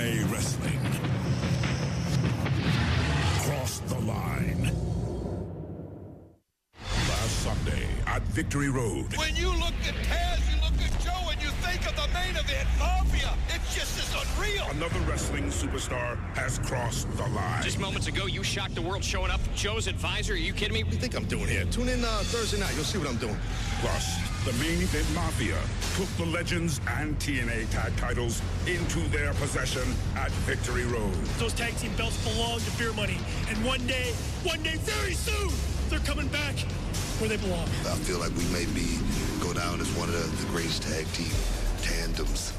TNA Wrestling. Cross the line. Last Sunday at Victory Road. When you look at Taz, you look at Joe, and you think of the main event, Mafia. It just is unreal. Another wrestling superstar has crossed the line. Just moments ago, you shocked the world showing up Joe's advisor. Are you kidding me? What do you think I'm doing here? Tune in Thursday night. You'll see what I'm doing. Plus, the main event Mafia took the Legends and TNA tag titles into their possession at Victory Road. Those tag team belts belong to Beer Money. And one day, very soon, they're coming back where they belong. I feel like we may go down as one of the greatest tag team tandems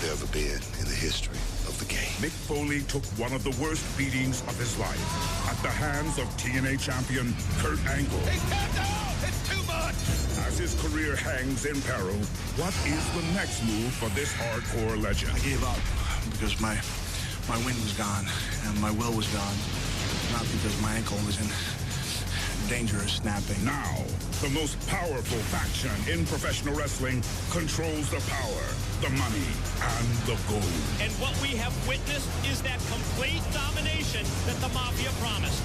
there ever been in the history of the game. Mick Foley took one of the worst beatings of his life at the hands of TNA champion Kurt Angle. He's tapped out! It's too much! As his career hangs in peril, what is the next move for this hardcore legend? I gave up because my wind was gone and my will was gone, not because my ankle was in danger of snapping. Now, the most powerful faction in professional wrestling controls the power, the money, and the gold. And what we have witnessed is that complete domination that the Mafia promised.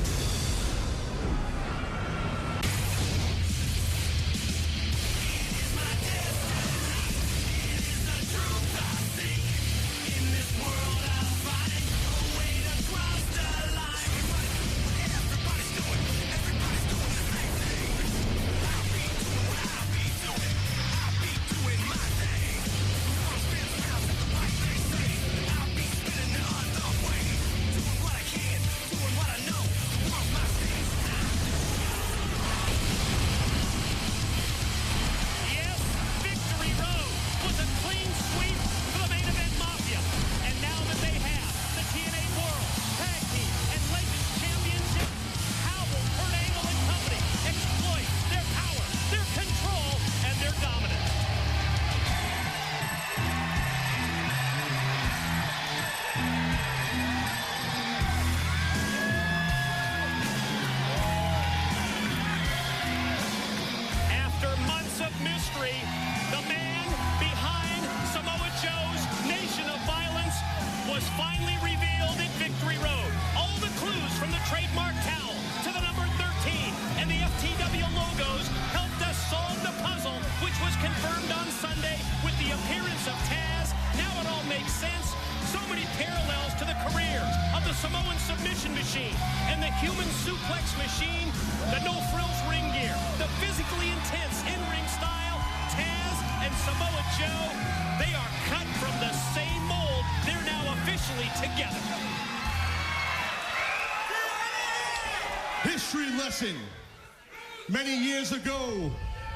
History lesson. Many years ago,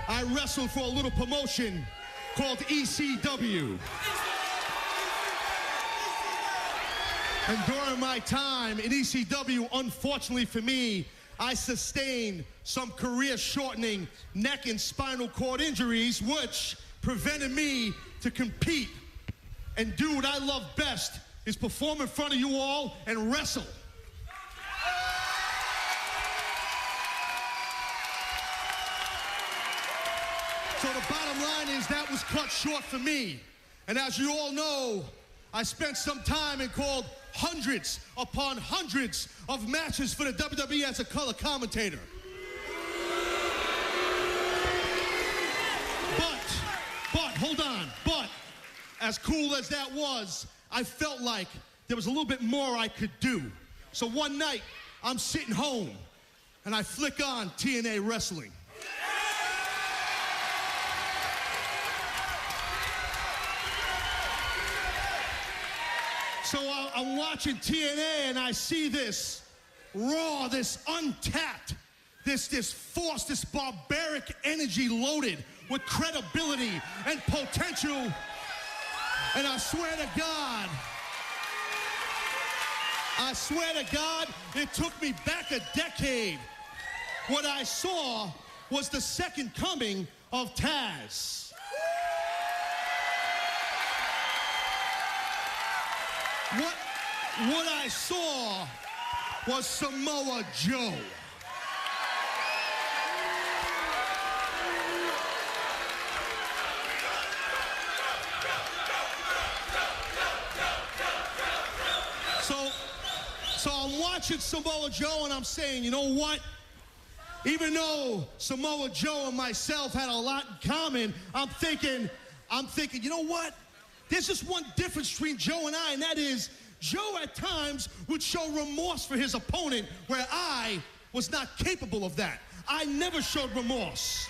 I wrestled for a little promotion called ECW. And during my time in ECW, unfortunately for me, I sustained some career-shortening neck and spinal cord injuries, which prevented me to compete and do what I love best, is perform in front of you all and wrestle. So the bottom line is that was cut short for me. And as you all know, I spent some time and called hundreds upon hundreds of matches for the WWE as a color commentator. But as cool as that was, I felt like there was a little bit more I could do. So one night, I'm sitting home and I flick on TNA Wrestling. So I'm watching TNA and I see this raw, this untapped, this force, this barbaric energy loaded with credibility and potential. And I swear to God, it took me back a decade. What I saw was the second coming of Taz. What I saw was Samoa Joe. So I'm watching Samoa Joe and I'm saying, you know what? Even though Samoa Joe and myself had a lot in common, I'm thinking, you know what? There's just one difference between Joe and I, and that is Joe at times would show remorse for his opponent where I was not capable of that. I never showed remorse.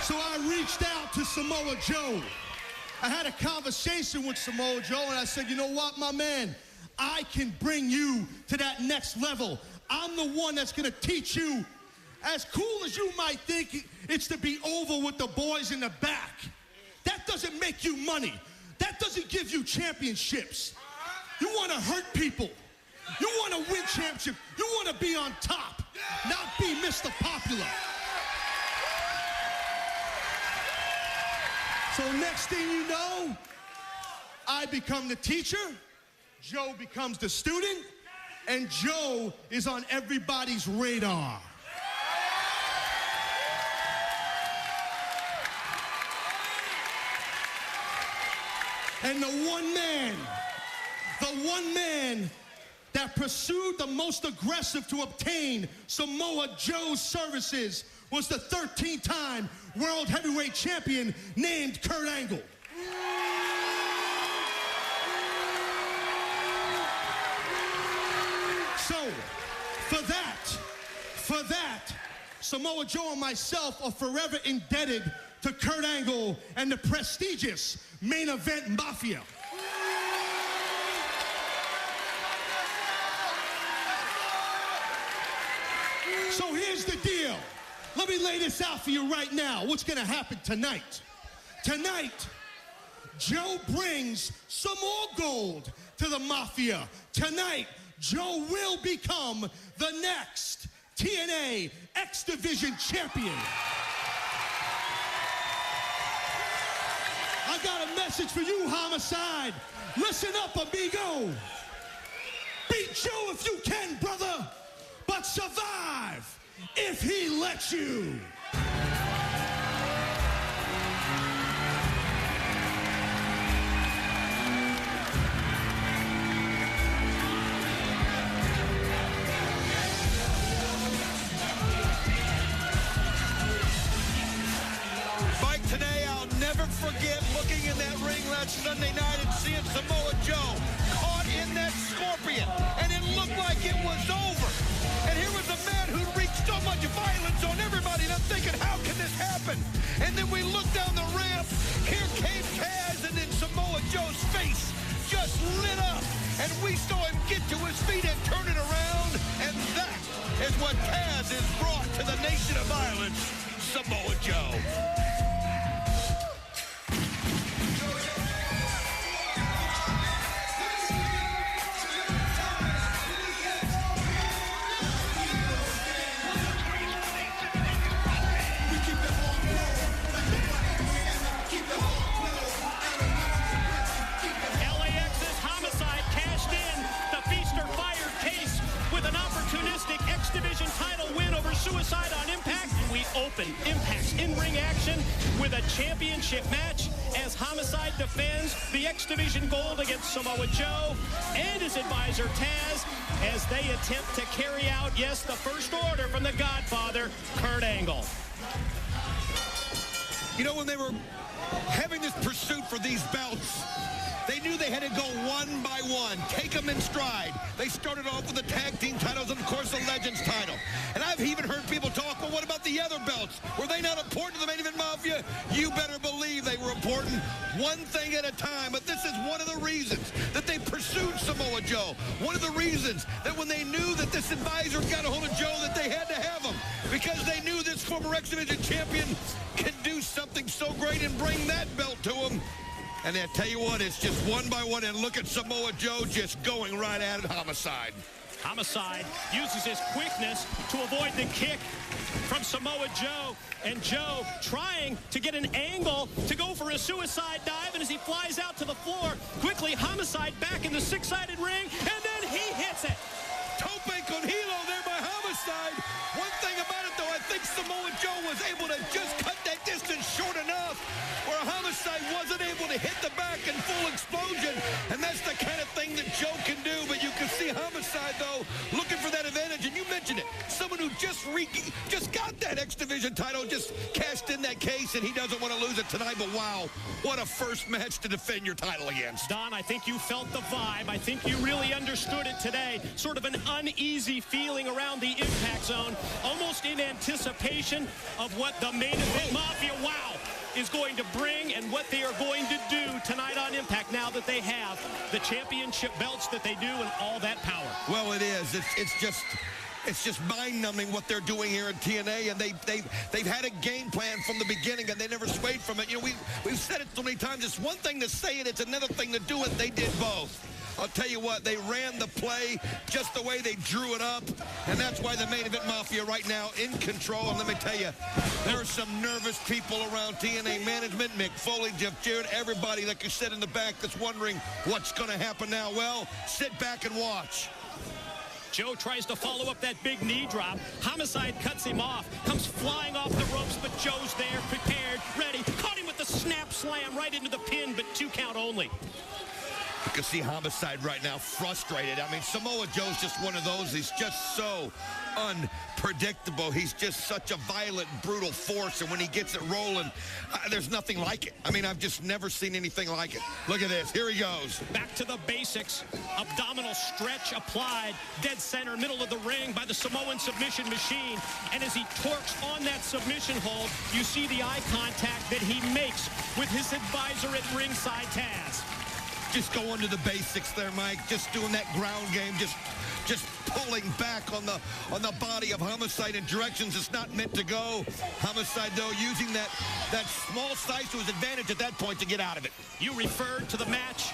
So I reached out to Samoa Joe. I had a conversation with Samoa Joe and I said, you know what, my man? I can bring you to that next level. I'm the one that's gonna teach you. As cool as you might think it's to be over with the boys in the back, that doesn't make you money. That doesn't give you championships. You wanna hurt people. You wanna win championships. You wanna be on top, not be Mr. Popular. So next thing you know, I become the teacher, Joe becomes the student, and Joe is on everybody's radar. And the one man that pursued the most aggressive to obtain Samoa Joe's services was the 13-time World Heavyweight Champion named Kurt Angle. So, for that, Samoa Joe and myself are forever indebted to Kurt Angle and the prestigious Main Event Mafia. So here's the deal. Let me lay this out for you right now. What's gonna happen tonight? Tonight, Joe brings some more gold to the Mafia. Tonight, Joe will become the next TNA X Division champion. I got a message for you, Homicide. Listen up, amigo. Beat Joe if you can, brother, but survive if he lets you. Mike, today I'll never forget looking in that ring last Sunday night and seeing Samoa Joe caught in that scorpion, and it looked like it was over. And here was a man who wreaked so much violence on everybody, and I'm thinking, how can this happen? And then we looked down the ramp, here came Taz, and then Samoa Joe's face just lit up, and we saw him get to his feet and turn it around, and that is what Taz has brought to the nation of violence, Samoa Joe. Division title win over Suicide on Impact. We open Impact's in-ring action with a championship match as Homicide defends the X Division gold against Samoa Joe and his advisor Taz as they attempt to carry out, yes, the first order from the Godfather, Kurt Angle. You know, when they were having this pursuit for these belts, they knew they had to go one by one, take them in stride. They started off with the tag team titles and, of course, the Legends title. And I've even heard people talk, well, what about the other belts? Were they not important to the Main Event Mafia? You better believe they were important, one thing at a time. But this is one of the reasons that they pursued Samoa Joe. One of the reasons that when they knew that this advisor got a hold of Joe, that they had to have him. Because they knew this former X Division champion could do something so great and bring that belt to him. And I tell you what, it's just one by one, and look at Samoa Joe just going right at it, Homicide. Homicide uses his quickness to avoid the kick from Samoa Joe. And Joe trying to get an angle to go for a suicide dive. And as he flies out to the floor, quickly Homicide back in the six-sided ring. And then he hits it. Tope con hilo there by Homicide. One thing about it, though, I think Samoa Joe was able to just cut that looking for that advantage, and you mentioned it. Someone who just got that X Division title, just cashed in that case, and he doesn't want to lose it tonight. But wow, what a first match to defend your title against. Don, I think you felt the vibe. I think you really understood it today. Sort of an uneasy feeling around the Impact Zone, almost in anticipation of what the Main Event Mafia, wow, is going to bring and what they are going to do tonight on Impact now that they have the championship belts that they do and all that power. Well, it is. It's just mind-numbing what they're doing here at TNA, and they've had a game plan from the beginning, and they never swayed from it. You know, we've said it so many times. It's one thing to say it, it's another thing to do it. They did both. I'll tell you what, they ran the play just the way they drew it up, and that's why the Main Event Mafia right now in control. And let me tell you, there are some nervous people around TNA management, Mick Foley, Jeff Jarrett, everybody that can sit in the back that's wondering what's going to happen now. Well, sit back and watch. Joe tries to follow up that big knee drop. Homicide cuts him off, comes flying off the ropes, but Joe's there, prepared, ready. Caught him with the snap slam right into the pin, but 2 count only. You can see Homicide right now frustrated. I mean, Samoa Joe's just one of those. He's just so unpredictable. He's just such a violent, brutal force, and when he gets it rolling, there's nothing like it. I mean, I've just never seen anything like it. Look at this. Here he goes. Back to the basics. Abdominal stretch applied. Dead center, middle of the ring by the Samoan submission machine. And as he torques on that submission hold, you see the eye contact that he makes with his advisor at ringside, Taz. Just going to the basics there, Mike. Just doing that ground game. Just pulling back on the body of Homicide in directions it's not meant to go. Homicide, though, using that small size to his advantage at that point to get out of it. You referred to the match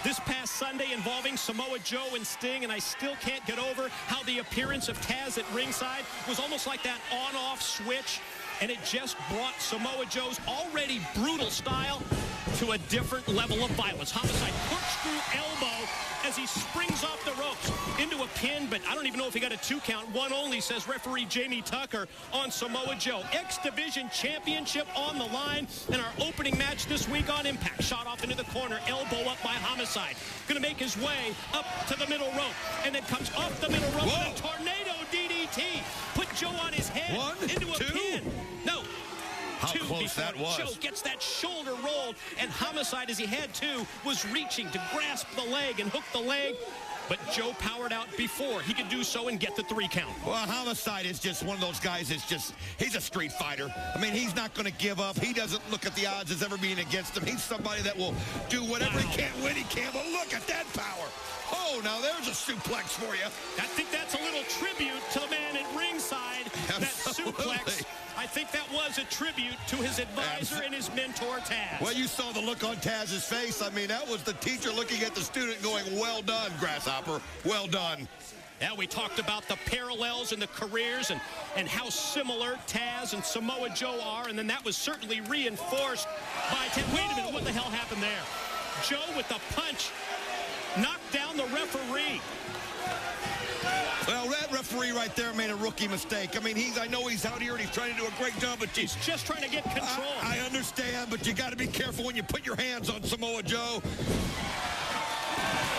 this past Sunday involving Samoa Joe and Sting, and I still can't get over how the appearance of Taz at ringside was almost like that on-off switch, and it just brought Samoa Joe's already brutal style to a different level of violence. Homicide corkscrew elbow as he springs off the ropes into a pin, but I don't even know if he got a 2 count. 1 only, says referee Jamie Tucker on Samoa Joe. X Division Championship on the line in our opening match this week on Impact. Shot off into the corner, elbow up by Homicide. Going to make his way up to the middle rope, and then comes off the middle rope with a tornado DDT. Put Joe on his head into a pin. No. How close that was. Joe gets that shoulder rolled, and Homicide, as he had to, was reaching to grasp the leg and hook the leg. But Joe powered out before he could do so and get the 3 count. Well, Homicide is just one of those guys he's a street fighter. I mean, he's not going to give up. He doesn't look at the odds as ever being against him. He's somebody that will do whatever he can't win. He can, but look at that power. Oh, now there's a suplex for you. I think that's a little tribute to the man at ringside. Absolutely. That suplex, I think that was a tribute to his advisor and his mentor, Taz. Well, you saw the look on Taz's face. I mean, that was the teacher looking at the student going, well done, Grasshopper. Well done. Yeah, we talked about the parallels in the careers and how similar Taz and Samoa Joe are, and then that was certainly reinforced by Taz. Wait a minute, what the hell happened there? Joe with the punch knocked down the referee. Well, that referee right there made a rookie mistake. I mean, I know he's out here and he's trying to do a great job, but he's just trying to get control. I understand, but you got to be careful when you put your hands on Samoa Joe.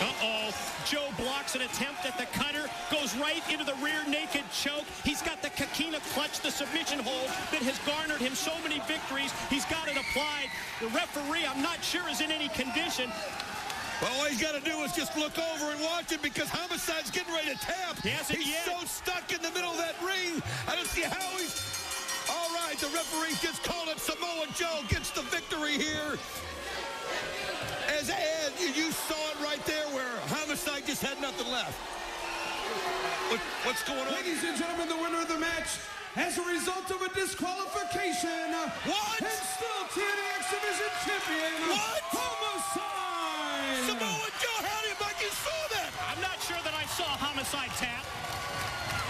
Uh-oh. Joe blocks an attempt at the cutter, goes right into the rear naked choke. He's got the Kakina clutch, the submission hold that has garnered him so many victories. He's got it applied. The referee, I'm not sure, is in any condition. Well, all he's got to do is just look over and watch it because Homicide's getting ready to tap. He's so stuck in the middle of that ring. I don't see how he's... All right, the referee just called it. Samoa Joe gets the victory here. As you saw it right there where Homicide just had nothing left. What's going on? Ladies and gentlemen, the winner of the match as a result of a disqualification. What? And still TNA X Division champion. What? Homicide. Samoa Joe, how did you saw that? I'm not sure that I saw Homicide tap.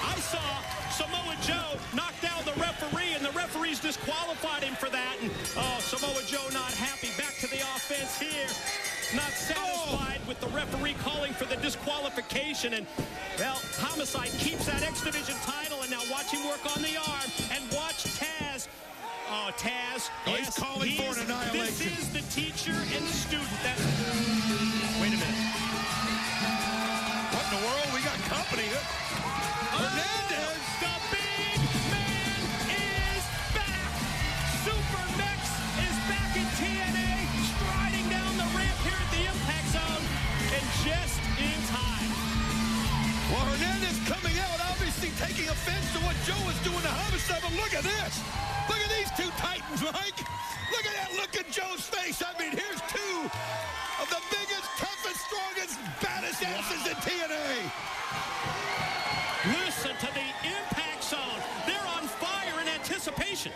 I saw Samoa Joe knock down the referee, and the referees disqualified him for that. And, Samoa Joe not happy. Back to the offense here. Not satisfied with the referee calling for the disqualification. And, well, Homicide keeps that X Division title, and now watch him work on the arm. And watch Taz. Oh, Taz. Oh, he's calling for an annihilation. This is the teacher and student. Wait a minute. What in the world? We got company. Hernandez. The big man is back. Super Mex is back in TNA, striding down the ramp here at the Impact Zone, and just in time. Well, Hernandez coming out, obviously taking offense to what Joe was doing to Homicide, but look at this. Look at these two titans, Mike. Look at that look in Joe's face. I mean, here's two of the biggest, toughest, strongest, baddest asses in TNA. Listen to the Impact Zone. They're on fire in anticipation.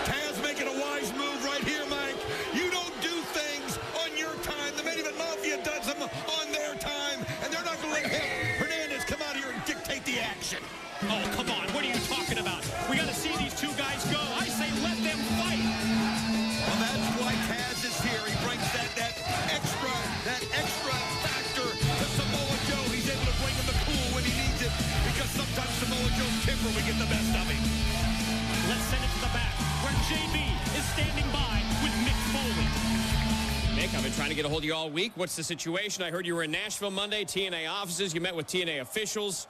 Taz making a wise move right here, Mike. You don't do things on your time. The Main Event Mafia does them on their time, and they're not going to let Hernandez come out here and dictate the action. Oh, come on. What are you talking about? We got to see these two guys go. I say let them fight. Well, that's why Taz is here. He brings that extra factor to Samoa Joe. He's able to bring him the cool when he needs it, because sometimes Samoa Joe's temper will get the best of him. Let's send it to the back, where JB is standing by with Mick Foley. Mick, I've been trying to get a hold of you all week. What's the situation? I heard you were in Nashville Monday, TNA offices. You met with TNA officials.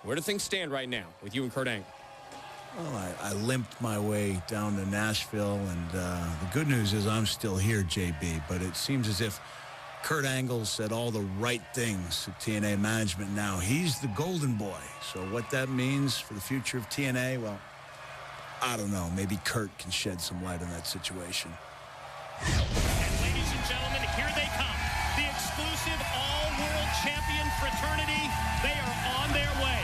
Where do things stand right now with you and Kurt Angle? Well, I limped my way down to Nashville, and the good news is I'm still here, JB, but it seems as if Kurt Angle said all the right things to TNA management now. He's the golden boy. So what that means for the future of TNA, well, I don't know. Maybe Kurt can shed some light on that situation. And ladies and gentlemen, here they come. The exclusive all-world champion fraternity. They are on their way.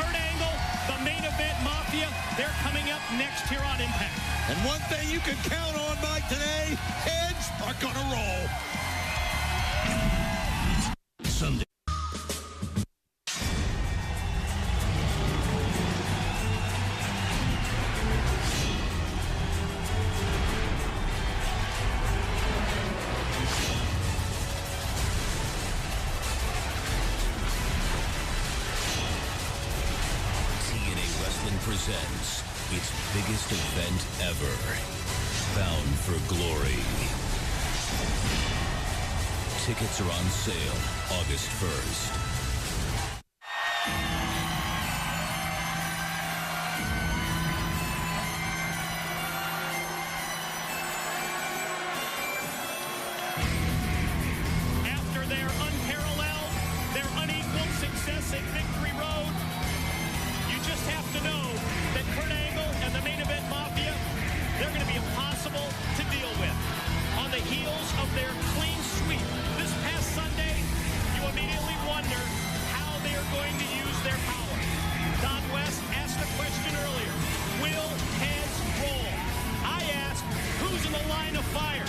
Kurt Angle, the Main Event Mafia, they're coming up next here on Impact. And one thing you can count on, Mike, today, heads are going to roll. Sunday. Presents its biggest event ever, Bound for Glory. Tickets are on sale August 1st. After their unparalleled, their unequaled success at Victory Road, you just have to know that Kurt Angle and the Main Event Mafia, they're going to be impossible to deal with. On the heels of their clean sweep this past Sunday, you immediately wonder how they are going to use their power. Don West asked the question earlier, will heads roll? I asked, who's in the line of fire?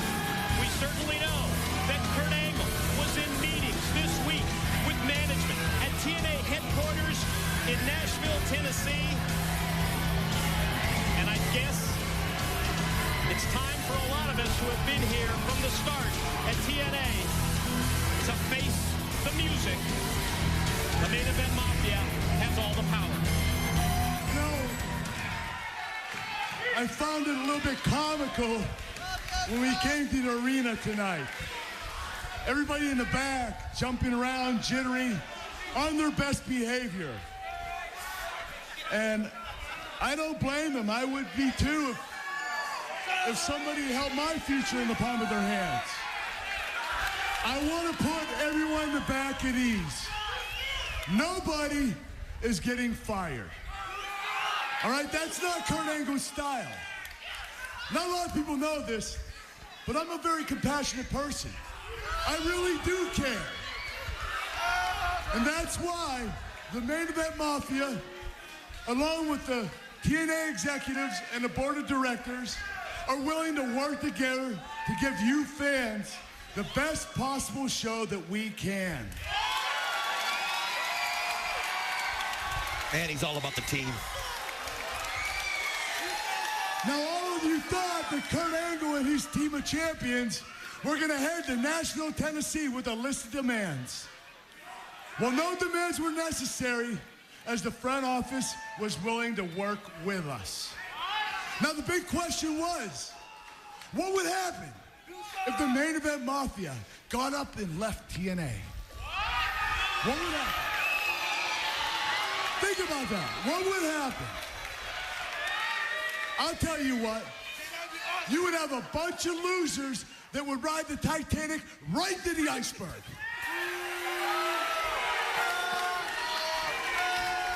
We certainly know that Kurt Angle was in meetings this week with management at TNA headquarters in Nashville, Tennessee. And I guess it's time for a lot of us who have been here from the start at TNA to face the music. The Main Event Mafia has all the power. You know, I found it a little bit comical when we came to the arena tonight. Everybody in the back jumping around, jittering, on their best behavior. And I don't blame them. I would be too if somebody held my future in the palm of their hands. I want to put everyone in the back at ease. Nobody is getting fired. All right, that's not Kurt Angle's style. Not a lot of people know this, but I'm a very compassionate person. I really do care. And that's why the Main Event Mafia, along with the TNA executives and the board of directors, are willing to work together to give you fans the best possible show that we can. And he's all about the team. Now, all of you thought that Kurt Angle and his team of champions were going to head to Nashville, Tennessee with a list of demands. Well, no demands were necessary, as the front office was willing to work with us. Now, the big question was, what would happen if the Main Event Mafia got up and left TNA? What would happen? Think about that. What would happen? I'll tell you what. You would have a bunch of losers that would ride the Titanic right to the iceberg.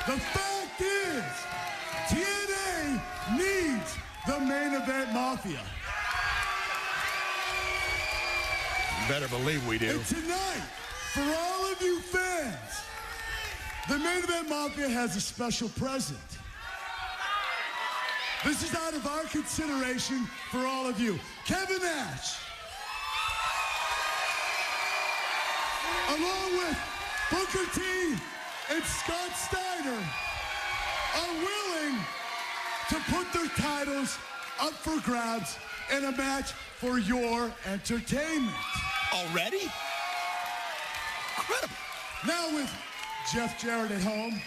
The fact is, TNA needs the Main Event Mafia. You better believe we do. And tonight, for all of you fans, the Main Event Mafia has a special present. This is out of our consideration for all of you. Kevin Nash, along with Booker T and Scott Steiner, are willing to put their titles up for grabs in a match for your entertainment. Already? Incredible. Now with Jeff Jarrett at home,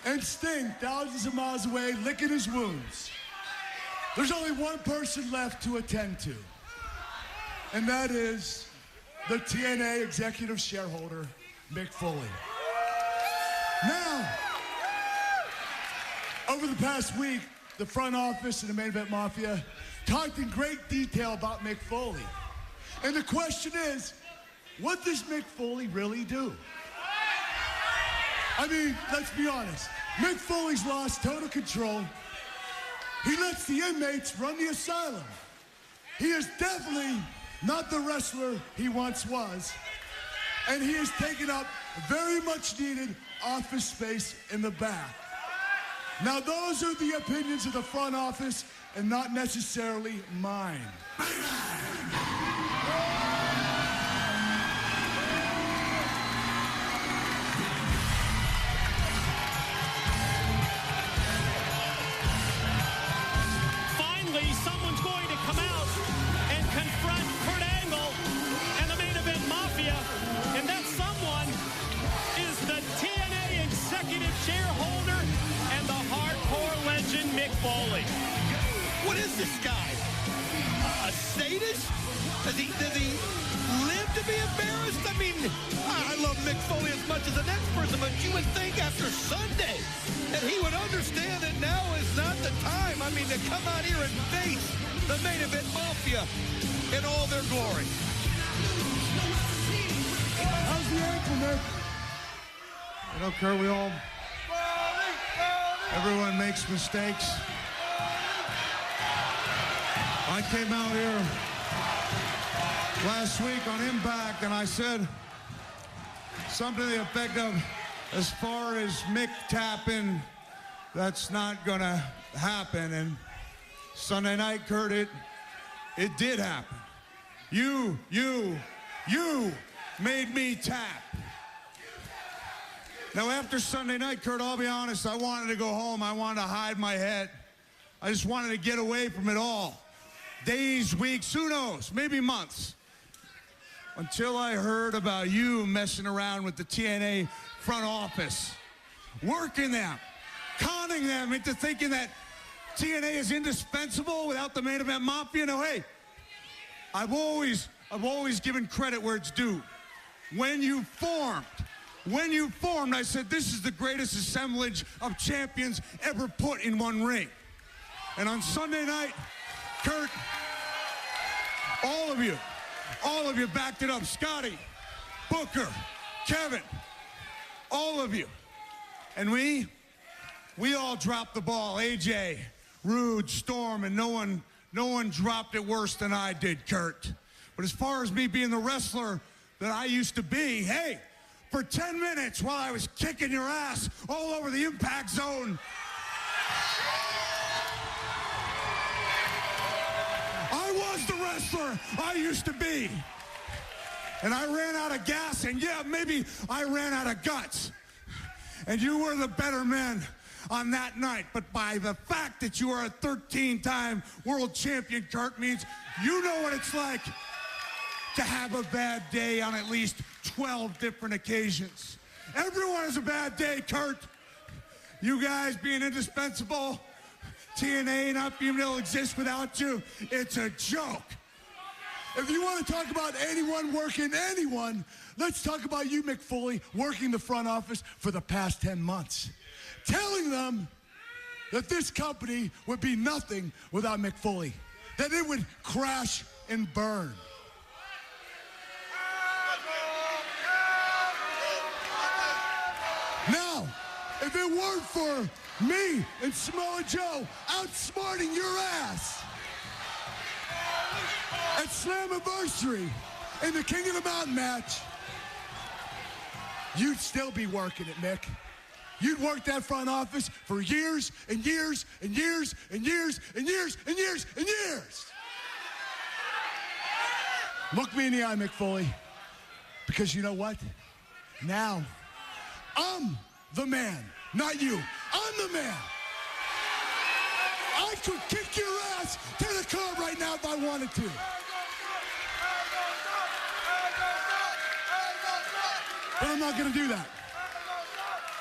and Sting thousands of miles away licking his wounds, there's only one person left to attend to, and that is the TNA executive shareholder, Mick Foley. Now, over the past week, the front office and the Main Event Mafia talked in great detail about Mick Foley. And the question is, what does Mick Foley really do? I mean, let's be honest. Mick Foley's lost total control. He lets the inmates run the asylum. He is definitely not the wrestler he once was. And he has taken up very much needed office space in the back. Now, those are the opinions of the front office and not necessarily mine. Finally, someone's going to come out and confront Kurt Angle and the Main Event Mafia, and that someone is the TNA executive shareholder and the hardcore legend Mick Foley. What is this guy? A sadist? Does he live to be embarrassed? I mean, I love Mick Foley as much as the next person, but you would think after Sunday that he would understand that now is not the time. I mean, to come out here and face the Main Event Mafia in all their glory. How's the ankle, Mick? You know, Kurt, everyone makes mistakes. I came out here last week on Impact and I said something to the effect of, as far as Mick tapping, that's not gonna happen. And Sunday night, Kurt, it did happen. You made me tap. Now, after Sunday night, Kurt, I'll be honest, I wanted to go home. I wanted to hide my head. I just wanted to get away from it all. Days, weeks, who knows, maybe months. Until I heard about you messing around with the TNA front office, working them, conning them into thinking that TNA is indispensable without the Main Event Mafia. No, hey, I've always given credit where it's due. When you formed, I said, this is the greatest assemblage of champions ever put in one ring. And on Sunday night, Kurt, all of you backed it up. Scotty, Booker, Kevin, all of you. And we all dropped the ball. AJ, Rude, Storm, and no one dropped it worse than I did, Kurt. But as far as me being the wrestler that I used to be, hey, for 10 minutes while I was kicking your ass all over the Impact Zone, I was the wrestler I used to be. And I ran out of gas, and yeah, maybe I ran out of guts. And you were the better men on that night. But by the fact that you are a 13-time world champion, Kurt, means you know what it's like to have a bad day on at least 12 different occasions. Everyone has a bad day, Kurt. You guys being indispensable, TNA not being able to exist without you, it's a joke. If you want to talk about anyone working anyone, let's talk about you, Mick Foley, working the front office for the past 10 months. Telling them that this company would be nothing without Mick Foley. That it would crash and burn. Now, if it weren't for me and Samoa Joe outsmarting your ass at Slammiversary in the King of the Mountain match, you'd still be working it, Mick. You'd work that front office for years and years and years and years and years and years and years. Look me in the eye, Mick Foley, because you know what? Now, I'm the man, not you. I'm the man. I could kick your ass to the curb right now if I wanted to. But I'm not going to do that.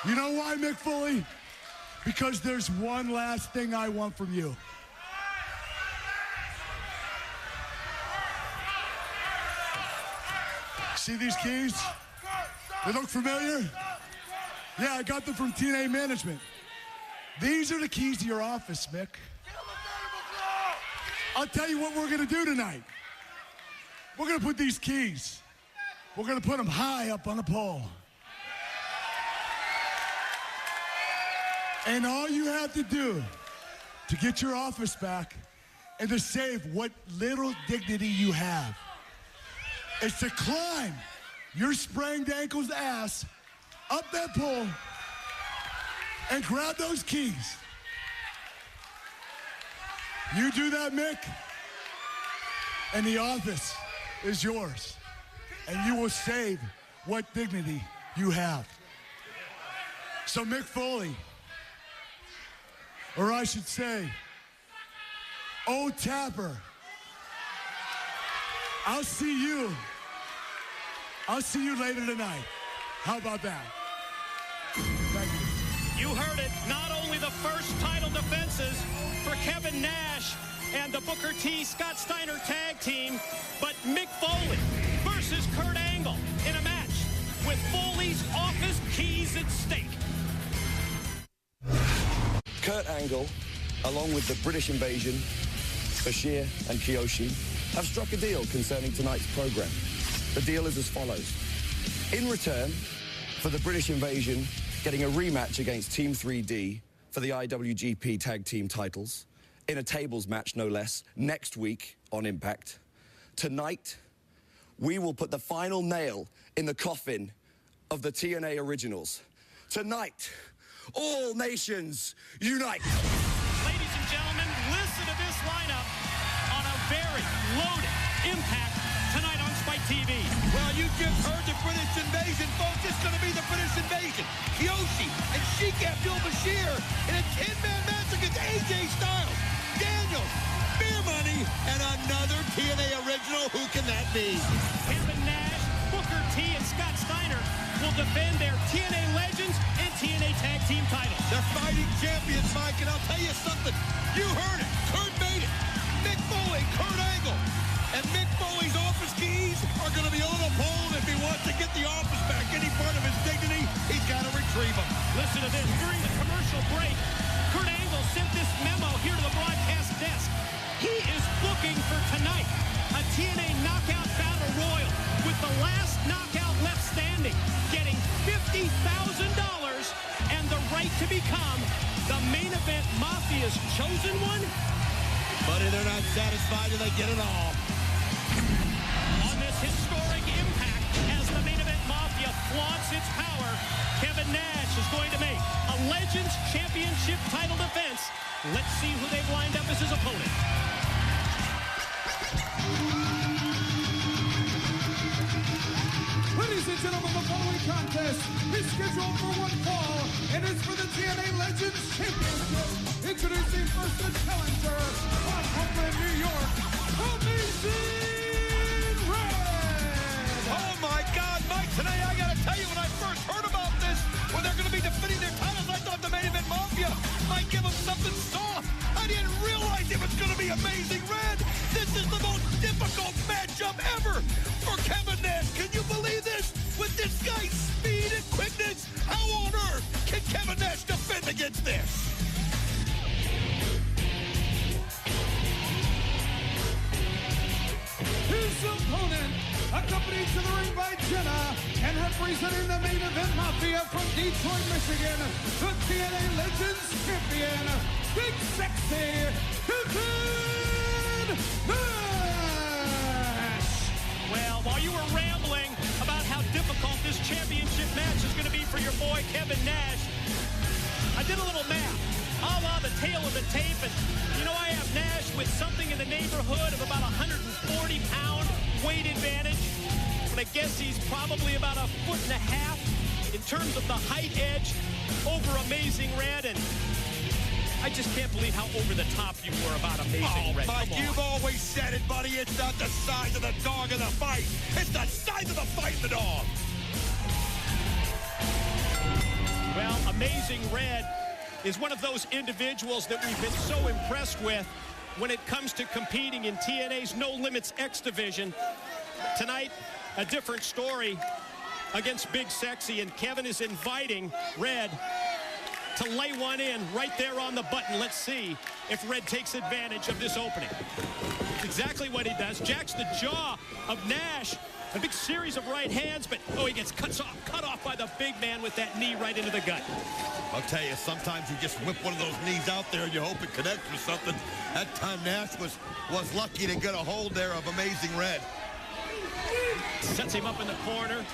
You know why, Mick Foley? Because there's one last thing I want from you. See these keys? They look familiar? Yeah, I got them from TNA management. These are the keys to your office, Mick. I'll tell you what we're going to do tonight. We're going to put these keys, we're going to put them high up on a pole. And all you have to do to get your office back and to save what little dignity you have is to climb your sprained ankle's ass up that pole and grab those keys. You do that, Mick, and the office is yours. And you will save what dignity you have. So Mick Foley, or I should say, Old Tapper, I'll see you later tonight. How about that? Thank you. You heard it. Not only the first title defenses for Kevin Nash and the Booker T. Scott Steiner tag team, but Mick Foley versus Kurt Angle in a match with Foley's office keys at stake. Kurt Angle, along with the British Invasion, Bashir and Kiyoshi, have struck a deal concerning tonight's program. The deal is as follows. In return for the British Invasion getting a rematch against Team 3D for the IWGP Tag Team titles, in a tables match no less, next week on Impact, tonight we will put the final nail in the coffin of the TNA Originals. Tonight, all nations unite. Ladies and gentlemen, listen to this lineup on a very loaded Impact tonight on Spike TV. Well, you just heard the British Invasion, folks. It's going to be the British Invasion. Kiyoshi and Sheik Abdul-Bashir in a 10-man match against AJ Styles, Daniels, Beer Money, and another TNA Original. Who can that be? Kevin Nash, Booker T, and Scott Steiner will defend their TNA Legends and TNA Tag Team titles. They're fighting champions, Mike, and I'll tell you something. You heard it. Kurt made it. Mick Foley, Kurt Angle. And Mick Foley's office keys are going to be on a pole. If he wants to get the office back any part of his dignity, he's got to retrieve them. Listen to this. During the commercial break, Kurt Angle sent this memo here to the broadcast desk. He is booking for tonight a TNA Knockout Battle Royal with the last knockout left standing, getting $50,000 and the right to become the main event Mafia's chosen one. But they're not satisfied till they get it all. On this historic Impact, as the main event Mafia flaunts its power, Kevin Nash is going to make a Legends Championship title defense. Let's see who they've lined up as his opponent. Ladies and gentlemen, the following contest is scheduled for one fall, and it's for the TNA Legends Championship. Introducing first the challenger from Brooklyn, New York, Amazing Red. Oh my God, Mike, today I got to tell you, when I first heard about this, when they're going to be defending their titles, I thought the main event Mafia might give them something soft. I didn't realize it was going to be Amazing Red. This is the most difficult matchup by Jenna, and representing the Main Event Mafia from Detroit, Michigan, the TNA Legends Champion, Big Sexy Kevin Nash. Well, while you were rambling about how difficult this championship match is going to be for your boy Kevin Nash, I did a little math, a la the tail of the tape, and you know I have Nash with something in the neighborhood of about 140-pound weight advantage, but I guess he's probably about 1.5 feet in terms of the height edge over Amazing Red, and I just can't believe how over the top you were about Amazing Red. Mike, you've always said it, buddy. It's not the size of the dog in the fight. It's the size of the fight in the dog. Well, Amazing Red is one of those individuals that we've been so impressed with when it comes to competing in TNA's No Limits X division. Tonight, a different story against Big Sexy, and Kevin is inviting Red to lay one in right there on the button. Let's see if Red takes advantage of this opening. It's exactly what he does. Jacks the jaw of Nash. A big series of right hands, but he gets cut off by the big man with that knee right into the gut. I'll tell you, sometimes you just whip one of those knees out there and you hope it connects with something. That time Nash was lucky to get a hold there of Amazing Red. Sets him up in the corner.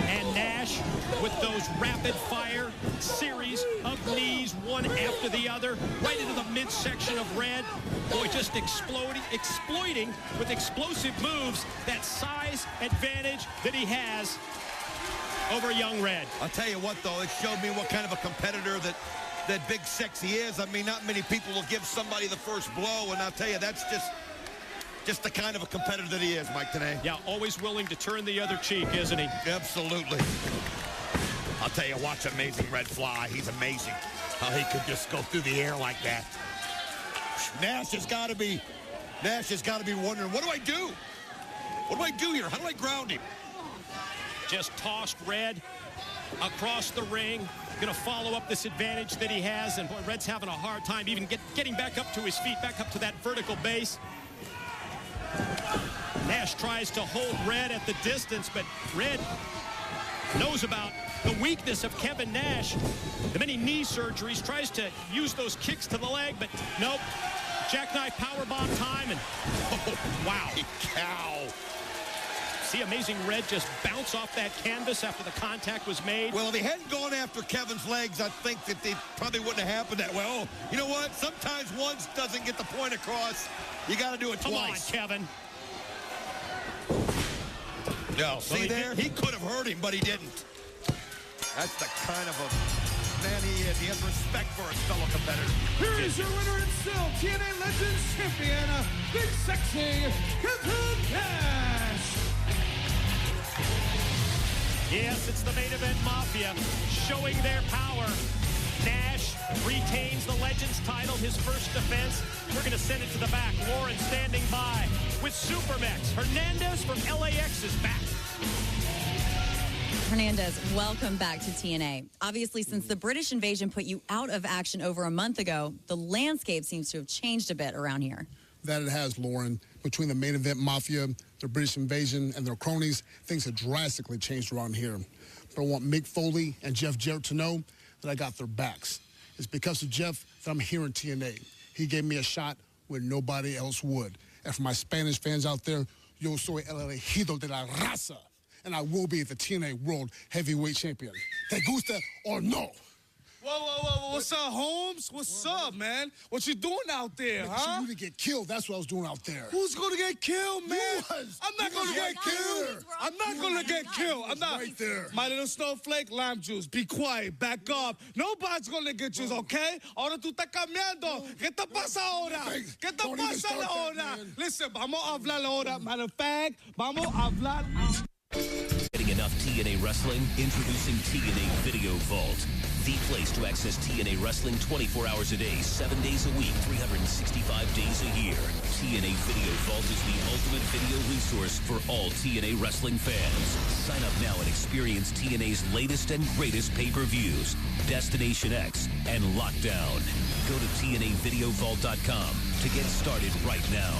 And Nash, with those rapid-fire series of knees, one after the other, right into the midsection of Red. Boy, just exploiting with explosive moves that size advantage that he has over young Red. I'll tell you what, though, it showed me what kind of a competitor that Big Sexy is. I mean, not many people will give somebody the first blow, and I'll tell you, that's just the kind of a competitor that he is, Mike, today. Yeah, always willing to turn the other cheek, isn't he? Absolutely. I'll tell you, watch Amazing Red fly. He's amazing how he could just go through the air like that. Nash has got to be wondering, what do I do? What do I do here? How do I ground him? Just tossed Red across the ring. Going to follow up this advantage that he has, and boy, Red's having a hard time even getting back up to his feet, back up to that vertical base. Nash tries to hold Red at the distance, but Red knows about the weakness of Kevin Nash. The many knee surgeries, tries to use those kicks to the leg, but nope. Jackknife powerbomb time, and wow. Cow. See Amazing Red just bounce off that canvas after the contact was made. Well, if he hadn't gone after Kevin's legs, I think that they probably wouldn't have happened that well. You know what? Sometimes once doesn't get the point across. You got to do it twice. Come on, Kevin. No, see there? He could have hurt him, but he didn't. That's the kind of a man he is. He has respect for his fellow competitor. Here is your winner and still TNA Legends Champion, Big Sexy Kevin Nash. Yes, it's the Main Event Mafia showing their power. Nash retains the Legends title, his first defense. We're going to send it to the back. Lauren standing by with Supermex. Hernandez from LAX is back. Hernandez, welcome back to TNA. Obviously, since the British invasion put you out of action over a month ago, the landscape seems to have changed a bit around here. That it has, Lauren. Between the Main Event Mafia, the British invasion, and their cronies, things have drastically changed around here. But I want Mick Foley and Jeff Jarrett to know that I got their backs. It's because of Jeff that I'm here in TNA. He gave me a shot where nobody else would. And for my Spanish fans out there, yo soy el elegido de la raza. And I will be the TNA World Heavyweight Champion. Te gusta or no? Whoa. What's up, Holmes? What's up, man? What you doing out there, huh? You to get killed. That's what I was doing out there. Who's going to get killed, man? I'm not going to get killed. I'm not going to get killed. I'm not. Right there. My little snowflake, lime juice. Be quiet. Back up. Nobody's going to get you, okay? Ahora tú estás cambiando. ¿Qué te pasa ahora? ¿Qué te pasa ahora? Listen, vamos a hablar ahora. Matter of fact, vamos a hablar. Getting enough TNA Wrestling? Introducing TNA Video Vault. The place to access TNA Wrestling 24 hours a day, 7 days a week, 365 days a year. TNA Video Vault is the ultimate video resource for all TNA Wrestling fans. Sign up now and experience TNA's latest and greatest pay-per-views, Destination X, and Lockdown. Go to TNAVideoVault.com to get started right now.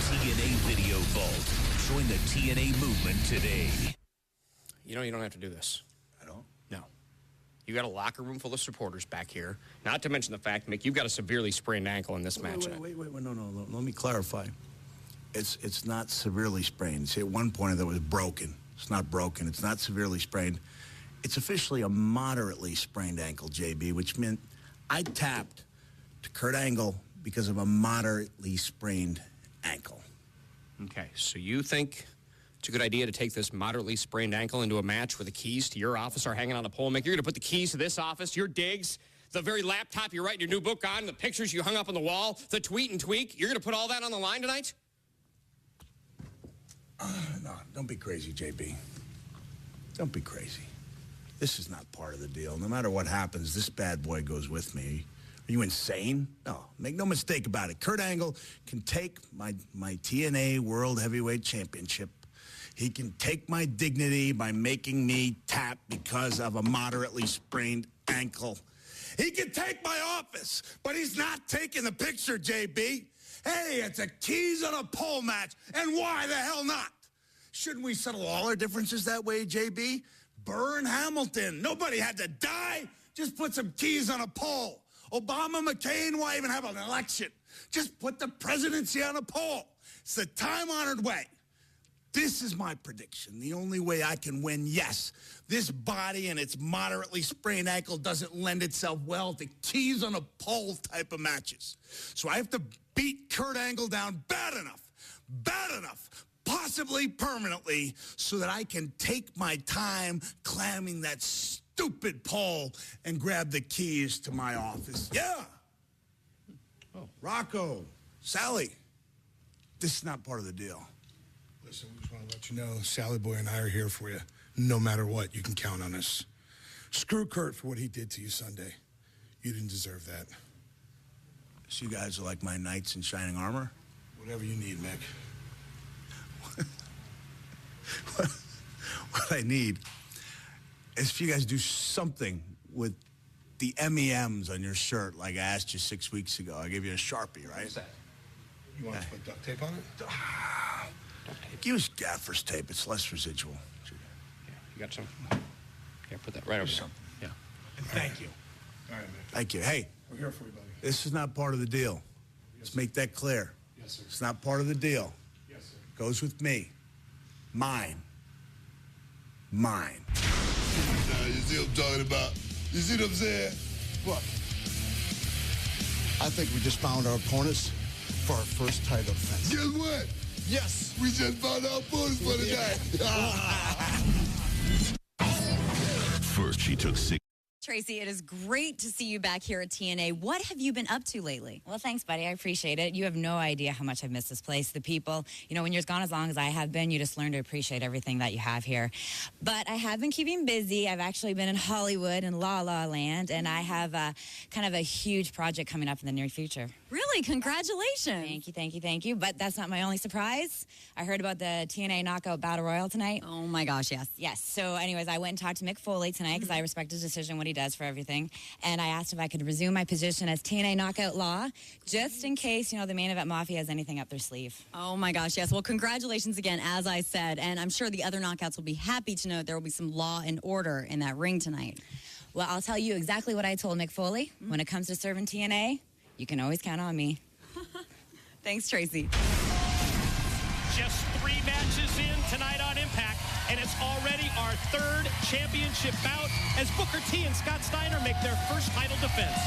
TNA Video Vault. Join the TNA movement today. You know you don't have to do this. I don't? No. You got a locker room full of supporters back here. Not to mention the fact, Mick, you've got a severely sprained ankle in this match. Wait, no. Let me clarify. It's not severely sprained. See, at one point it was broken. It's not broken. It's not severely sprained. It's officially a moderately sprained ankle, JB, which meant I tapped to Kurt Angle because of a moderately sprained ankle. Okay, so you think it's a good idea to take this moderately sprained ankle into a match where the keys to your office are hanging on a pole? Mick, you're going to put the keys to this office, your digs, the very laptop you're writing your new book on, the pictures you hung up on the wall, the tweet and tweak, you're going to put all that on the line tonight? No, don't be crazy, JB. Don't be crazy. This is not part of the deal. No matter what happens, this bad boy goes with me. Are you insane? No, make no mistake about it. Kurt Angle can take my TNA World Heavyweight Championship. He can take my dignity by making me tap because of a moderately sprained ankle. He can take my office, but he's not taking the picture, JB. Hey, it's a keys on a pole match, and why the hell not? Shouldn't we settle all our differences that way, JB? Burr and Hamilton. Nobody had to die. Just put some keys on a pole. Obama, McCain, why even have an election? Just put the presidency on a pole. It's the time-honored way. This is my prediction. The only way I can win, yes, this body and its moderately sprained ankle doesn't lend itself well to keys on a pole type of matches. So I have to beat Kurt Angle down bad enough, possibly permanently, so that I can take my time climbing that stupid pole and grab the keys to my office. Yeah. Oh, Rocco, Sally, this is not part of the deal. Listen, we just want to let you know, Sally Boy and I are here for you. No matter what, you can count on us. Screw Kurt for what he did to you Sunday. You didn't deserve that. So you guys are like my knights in shining armor? Whatever you need, Mick. What I need is if you guys do something with the MEMs on your shirt like I asked you 6 weeks ago. I gave you a Sharpie, right? What's that? You want to put duct tape on it? Use gaffer's tape. It's less residual. Yeah, you got some? Yeah, put that right over there. Yeah. And thank you. All right, Mick. Thank you. Hey. We're here for you, buddy. This is not part of the deal. Let's make that clear. Yes, sir. It's not part of the deal. Yes, sir. Goes with me. Mine. You see what I'm talking about? You see what I'm saying? Look, I think we just found our opponents for our first title defense. Guess what? Yes. We just found our opponents for the night. First, she took 6. Tracy, it is great to see you back here at TNA. What have you been up to lately? Well, thanks, buddy. I appreciate it. You have no idea how much I've missed this place, the people. You know, when you're gone as long as I have been, you just learn to appreciate everything that you have here. But I have been keeping busy. I've actually been in Hollywood and La La Land, and I have kind of a huge project coming up in the near future. Really? Congratulations. Thank you. But that's not my only surprise. I heard about the TNA Knockout Battle Royal tonight. Oh, my gosh, yes. Yes. So, anyways, I went and talked to Mick Foley tonight because I respect his decision, what he does for everything. And I asked if I could resume my position as TNA Knockout Law, just in case, you know, the Main Event Mafia has anything up their sleeve. Oh, my gosh, yes. Well, congratulations again, as I said. And I'm sure the other knockouts will be happy to know there will be some law and order in that ring tonight. Well, I'll tell you exactly what I told Mick Foley. When it comes to serving TNA, you can always count on me. Thanks, Tracy. Just 3 matches in tonight on Impact, and it's already our 3rd championship bout as Booker T and Scott Steiner make their first title defense.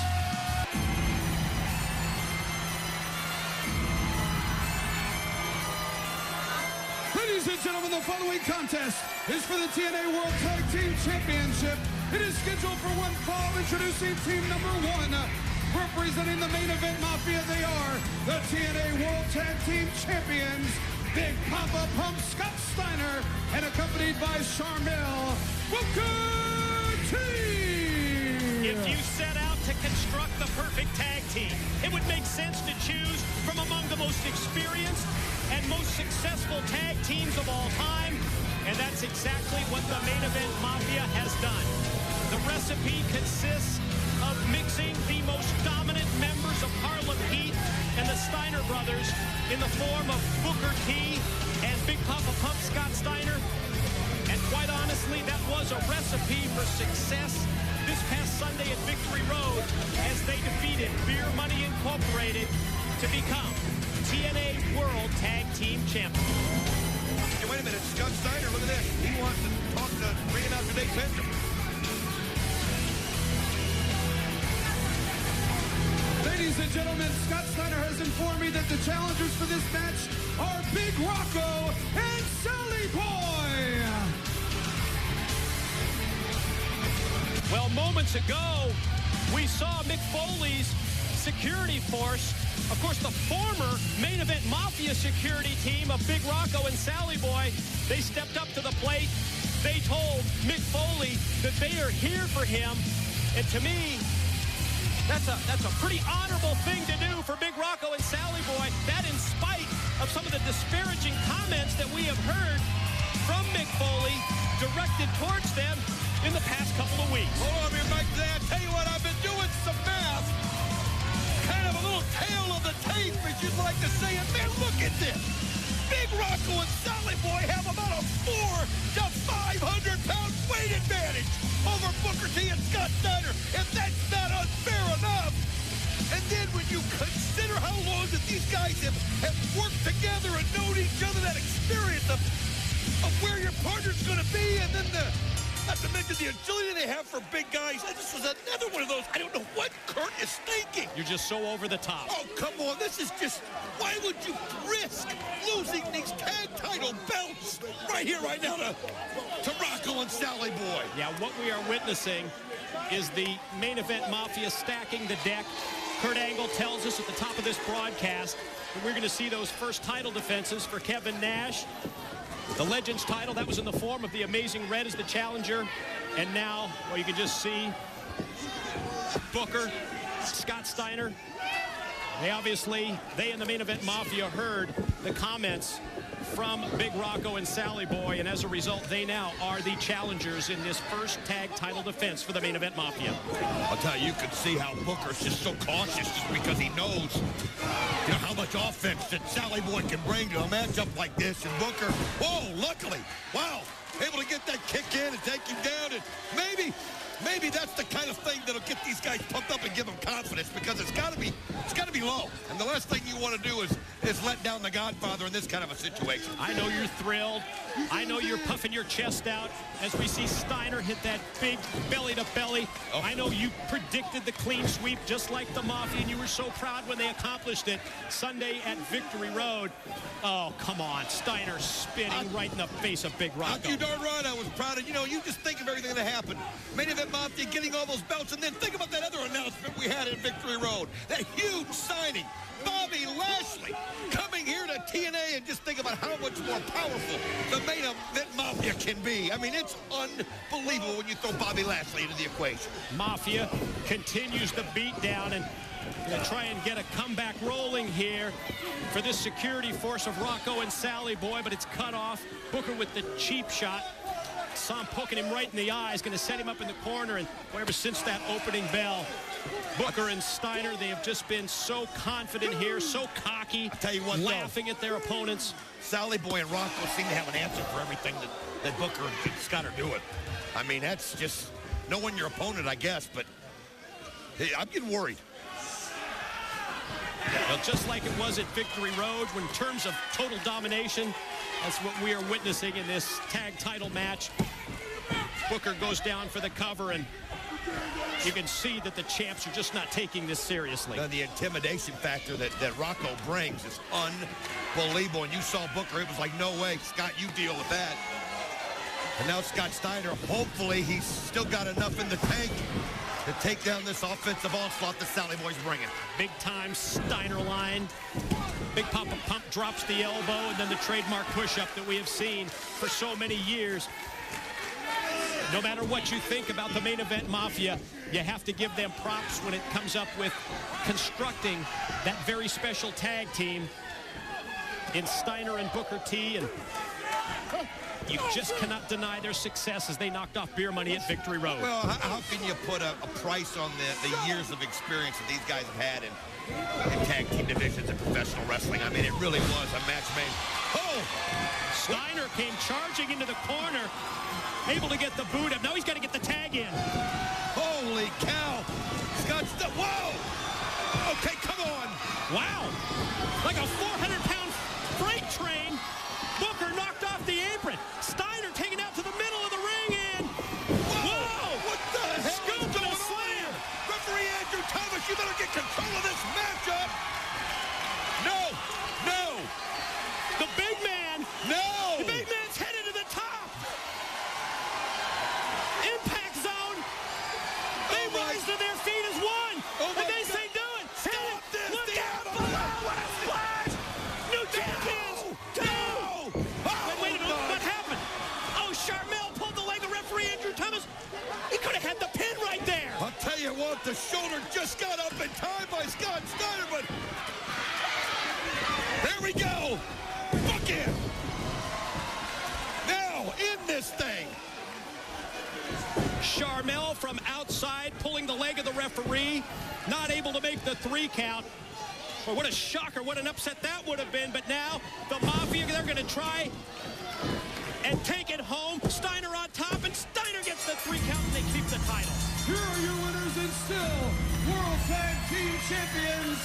Ladies and gentlemen, the following contest is for the TNA World Tag Team Championship. It is scheduled for one fall. Introducing team number 1. Representing the Main Event Mafia, they are the TNA World Tag Team Champions, Big Papa Pump Scott Steiner, and accompanied by Sharmell Booker T. If you set out to construct the perfect tag team, it would make sense to choose from among the most experienced and most successful tag teams of all time, and that's exactly what the Main Event Mafia has done. The recipe consists of mixing the most dominant members of Harlem Heat and the Steiner brothers in the form of Booker T and Big Papa Pump Scott Steiner, and quite honestly, that was a recipe for success this past Sunday at Victory Road as they defeated Beer Money Incorporated to become TNA World Tag Team Champions. Hey, wait a minute. Scott Steiner, look at this. He wants to talk to bringing out Nate Benjamin. Ladies and gentlemen, Scott Steiner has informed me that the challengers for this match are Big Rocco and Sally Boy. Well, moments ago, we saw Mick Foley's security force, of course, the former Main Event Mafia security team of Big Rocco and Sally Boy. They stepped up to the plate. They told Mick Foley that they are here for him. And to me, that's a pretty honorable thing to do for Big Rocco and Sally Boy. That in spite of some of the disparaging comments that we have heard from Mick Foley directed towards them in the past couple of weeks. Hold on here, Mike. I tell you what, I've been doing some math. Kind of a little tail of the tape, as you'd like to say. And man, look at this. Big Rocco and Sally Boy have about a 400 to 500-pound weight advantage over Booker T and Scott Steiner. And that's not unfair enough. And then when you consider how long that these guys have worked together and known each other, that experience of where your partner's going to be, and then not to mention the agility they have for big guys. This was another one of those. I don't know what Kurt is thinking. You're just so over the top. Oh, come on. This is just, why would you risk losing these tag title belts right here, right now to Rocco and Sally Boy? Yeah, what we are witnessing is the Main Event Mafia stacking the deck. Kurt Angle tells us at the top of this broadcast that we're going to see those first title defenses for Kevin Nash. The Legends title, that was in the form of the Amazing Red as the challenger. And now, well, you can just see Booker, Scott Steiner. They and the Main Event Mafia heard the comments from Big Rocco and Sally Boy, and as a result, they now are the challengers in this first tag title defense for the Main Event Mafia. I'll tell you can see how Booker's just so cautious just because he knows, you know, how much offense that Sally Boy can bring to a matchup like this. And Booker, whoa, luckily, wow, able to get that kick in and take him down. And maybe that's the kind of thing that'll get these guys pumped up and give them confidence, because it's got to be low. And the last thing you want to do is let down the Godfather in this kind of a situation. I know you're thrilled. I know you're puffing your chest out as we see Steiner hit that big belly to belly. Oh. I know you predicted the clean sweep just like the Mafia, and you were so proud when they accomplished it Sunday at Victory Road. Oh, come on. Steiner spinning right in the face of Big Rocco. You darn right I was proud of. You know, you just think of everything that happened. Main Event Mafia getting all those belts, and then think about that other announcement we had in Victory Road. That huge signing. Bobby Lashley coming here to TNA, and just think about how much more powerful the Main Event Mafia can be. I mean, it's unbelievable when you throw Bobby Lashley into the equation. Mafia continues the beat down and going to try and get a comeback rolling here for this security force of Rocco and Sally Boy, but it's cut off. Booker with the cheap shot. Saw him poking him right in the eyes, going to set him up in the corner, and ever since that opening bell, Booker and Steiner, they have just been so confident here, so cocky, tell you what, laughing at their opponents. Sally Boy and Rocco seem to have an answer for everything that Booker and Scott are doing. I mean, that's just knowing your opponent, I guess, but hey, I'm getting worried. Well, just like it was at Victory Road, when in terms of total domination, that's what we are witnessing in this tag title match. Booker goes down for the cover, and you can see that the champs are just not taking this seriously. The intimidation factor that Rocco brings is unbelievable. And you saw Booker, it was like, no way, Scott, you deal with that. And now Scott Steiner, hopefully he's still got enough in the tank to take down this offensive onslaught that Sally Boy's bringing. Big time Steiner line. Big Papa Pump drops the elbow, and then the trademark push-up that we have seen for so many years. No matter what you think about the Main Event Mafia, you have to give them props when it comes up with constructing that very special tag team in Steiner and Booker T. And you just cannot deny their success as they knocked off Beer Money at Victory Road. Well, how can you put a price on the years of experience that these guys have had in tag team divisions in professional wrestling? I mean, it really was a match made. Oh! Steiner came charging into the corner. able to get the boot up. Now he's got to get the tag in. Holy cow. Scott's still, whoa. Okay, come on. Wow. Like a 400-pound freight train. Booker knocked off the apron. Steiner taken out to the middle of the ring and whoa! What the hell Scoop is going and a slam. on? Referee Andrew Thomas, you better get control of this matchup. No. The big man. No. The big man's headed to the top. Impact Zone. They rise to their feet as one. And they say do it. Stop this. Look out. What a splash. New champions. No. Wait a minute. What happened? Oh, Sharmell pulled the leg of referee Andrew Thomas. He could have had the pin right there. I'll tell you what, the shoulder just got up in time by Scott Steiner, but there we go. Fuck in. Now, in this thing. Sharmell from outside pulling the leg of the referee. Not able to make the 3 count. Boy, what a shocker. What an upset that would have been. But now the Mafia, they're going to try and take it home. Steiner on top, and Steiner gets the 3 count, and they keep the title. Here are your winners and still World Tag Team Champions.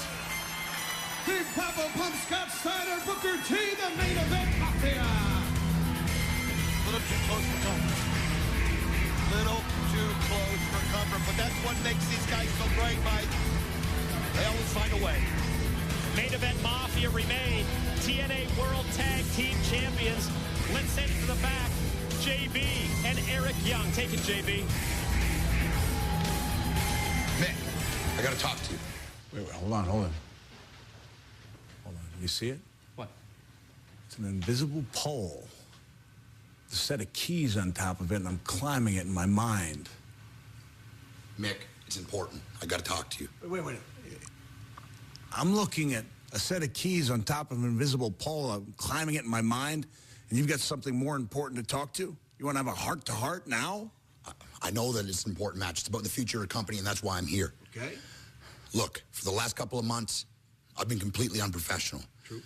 Big Papa Pump Scott Steiner, Booker T, the main event Mafia. A little too close for comfort. Little too close for comfort, but that's what makes these guys so great, Mike. They always find a way. Main event Mafia remain TNA World Tag Team Champions. Let's send it to the back. JB and Eric Young. Take it, JB. Mick, I got to talk to you. Wait, hold on. Hold on. You see it? What? It's an invisible pole. There's a set of keys on top of it, and I'm climbing it in my mind. Mick, it's important. I got to talk to you. Wait. I'm looking at a set of keys on top of an invisible pole. I'm climbing it in my mind, and you've got something more important to talk to? You want to have a heart-to-heart now? I know that it's an important match. It's about the future of the company, and that's why I'm here. Okay. Look, for the last couple of months, I've been completely unprofessional. True.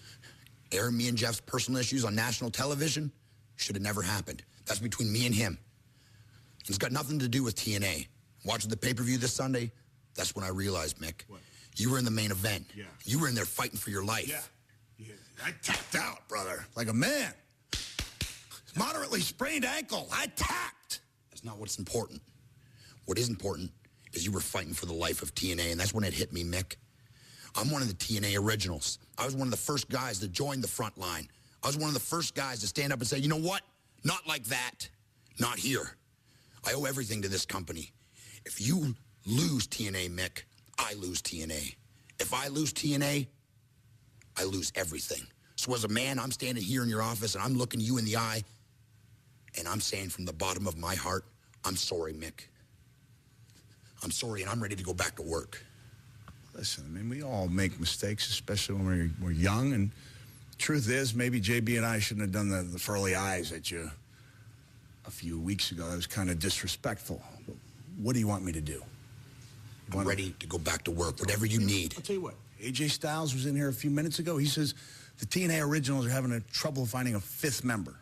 Airing me and Jeff's personal issues on national television should have never happened. That's between me and him. It's got nothing to do with TNA. Watching the pay-per-view this Sunday, that's when I realized, Mick. What? You were in the main event. Yeah. You were in there fighting for your life. Yeah. I tapped out, brother. Like a man. Moderately sprained ankle. I tapped. That's not what's important. What is important is you were fighting for the life of TNA, and that's when it hit me, Mick. I'm one of the TNA originals. I was one of the first guys to join the front line. I was one of the first guys to stand up and say, you know what? Not like that. Not here. I owe everything to this company. If you lose TNA, Mick, I lose TNA. If I lose TNA, I lose everything. So as a man, I'm standing here in your office, and I'm looking you in the eye, and I'm saying from the bottom of my heart, I'm sorry, Mick. I'm sorry, and I'm ready to go back to work. Listen, I mean, we all make mistakes, especially when we're young. And the truth is, maybe JB and I shouldn't have done the furly eyes at you a few weeks ago. That was kind of disrespectful. But what do you want me to do? I'm ready to go back to work, whatever you need. I'll tell you what. AJ Styles was in here a few minutes ago. He says the TNA Originals are having trouble finding a 5th member.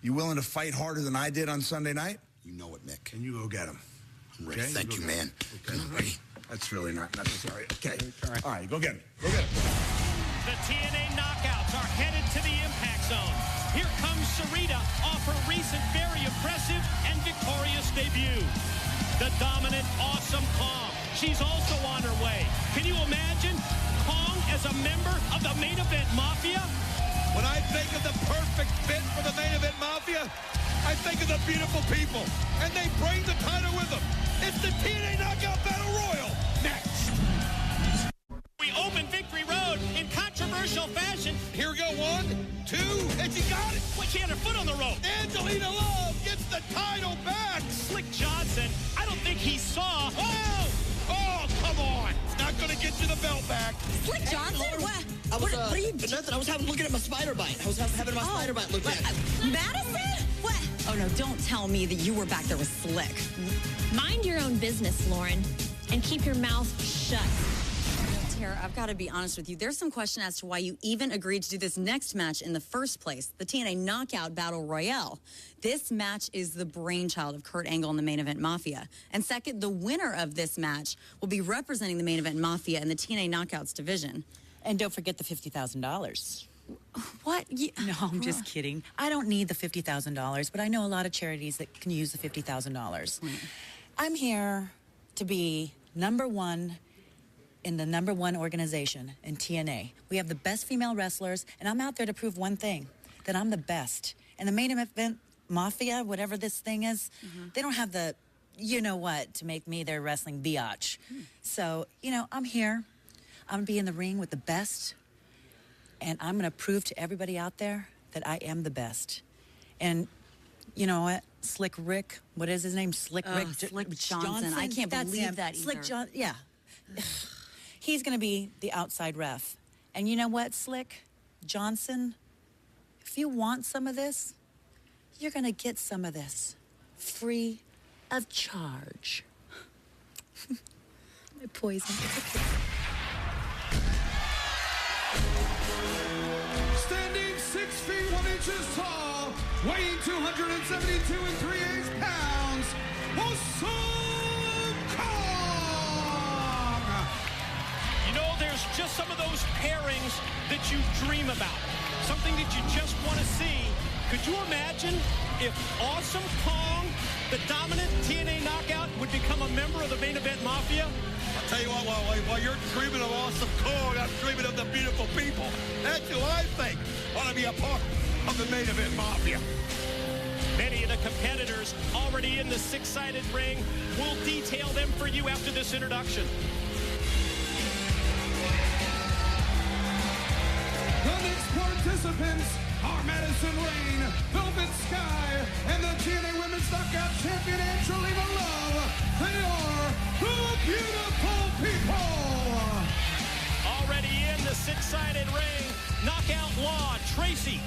You willing to fight harder than I did on Sunday night? You know it, Mick. And you go get him. I'm ready. Okay? Thank you, man. Okay. I'm ready. That's really not necessary. Okay. All right, go get him. Go get him. The TNA Knockouts are headed to the Impact Zone. Here comes Sarita off her recent very impressive and victorious debut. The dominant, awesome Kong. She's also on her way. Can you imagine Kong as a member of the Main Event Mafia? When I think of the perfect fit for the Main Event Mafia, I think of the beautiful people, and they bring the title with them. It's the TNA Knockout Battle Royal. Next. We open Victory Road in controversial fashion. Here we go, 1, 2, and she got it. Well, she had her foot on the rope. Angelina Love gets the title back. Slick Johnson, I don't think he saw. Oh, come on. It's not going to get you the belt back. Slick Johnson? What? What are you doing? Nothing. I was looking at my spider bite. I was having my spider bite looked at. Madison? What? Oh, no, don't tell me that you were back there with Slick. Mind your own business, Lauren, and keep your mouth shut. Tara, I've got to be honest with you. There's some question as to why you even agreed to do this next match in the first place, the TNA Knockout Battle Royale. This match is the brainchild of Kurt Angle and the Main Event Mafia. And second, the winner of this match will be representing the Main Event Mafia in the TNA Knockouts division. And don't forget the $50,000. What? No, I'm just kidding. I don't need the $50,000, but I know a lot of charities that can use the $50,000. I'm here to be number one in the number one organization in TNA. We have the best female wrestlers, and I'm out there to prove one thing, that I'm the best. And the Main Event Mafia, whatever this thing is, they don't have the you-know-what to make me their wrestling biatch. So, I'm here. I'm going to be in the ring with the best, and I'm going to prove to everybody out there that I am the best. And you know what? Slick Rick, what is his name? Slick Rick Johnson. I can't believe that either. Slick John, yeah. He's going to be the outside ref. And you know what, Slick Johnson? If you want some of this, you're going to get some of this free of charge. My poison. Standing 6 feet 1 inches tall, weighing 272 3/8 pounds, Awesome Kong! You know, there's just some of those pairings that you dream about. Something that you just want to see. Could you imagine if Awesome Kong, the dominant TNA Knockout, would become a member of the Main Event Mafia? I'll tell you what, while you're dreaming of Awesome Kong, I'm dreaming of the beautiful people. That's who I think ought to be a part of the Main Event Mafia. Many of the competitors already in the six-sided ring. We'll detail them for you after this introduction. The next participants are Madison Rain, Velvet Sky, and the TNA Women's Knockout Champion Angelina Love. They are the Beautiful People. Already in the six-sided ring, Knockout Law, Tracy.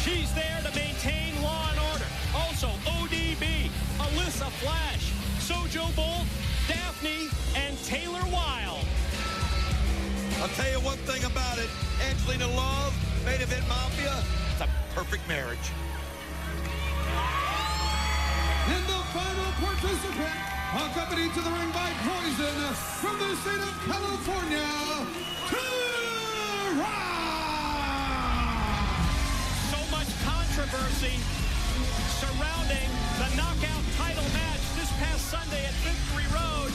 She's there to maintain law and order. Also, ODB, Alyssa Flash, Sojo Bolt, Daphne, and Taylor Wilde. I'll tell you one thing about it. Angelina Love, Main Event Mafia, it's a perfect marriage. And the final participant, accompanied to the ring by Poison from the state of California, Tara! So much controversy surrounding the knockout title match this past Sunday at Victory Road,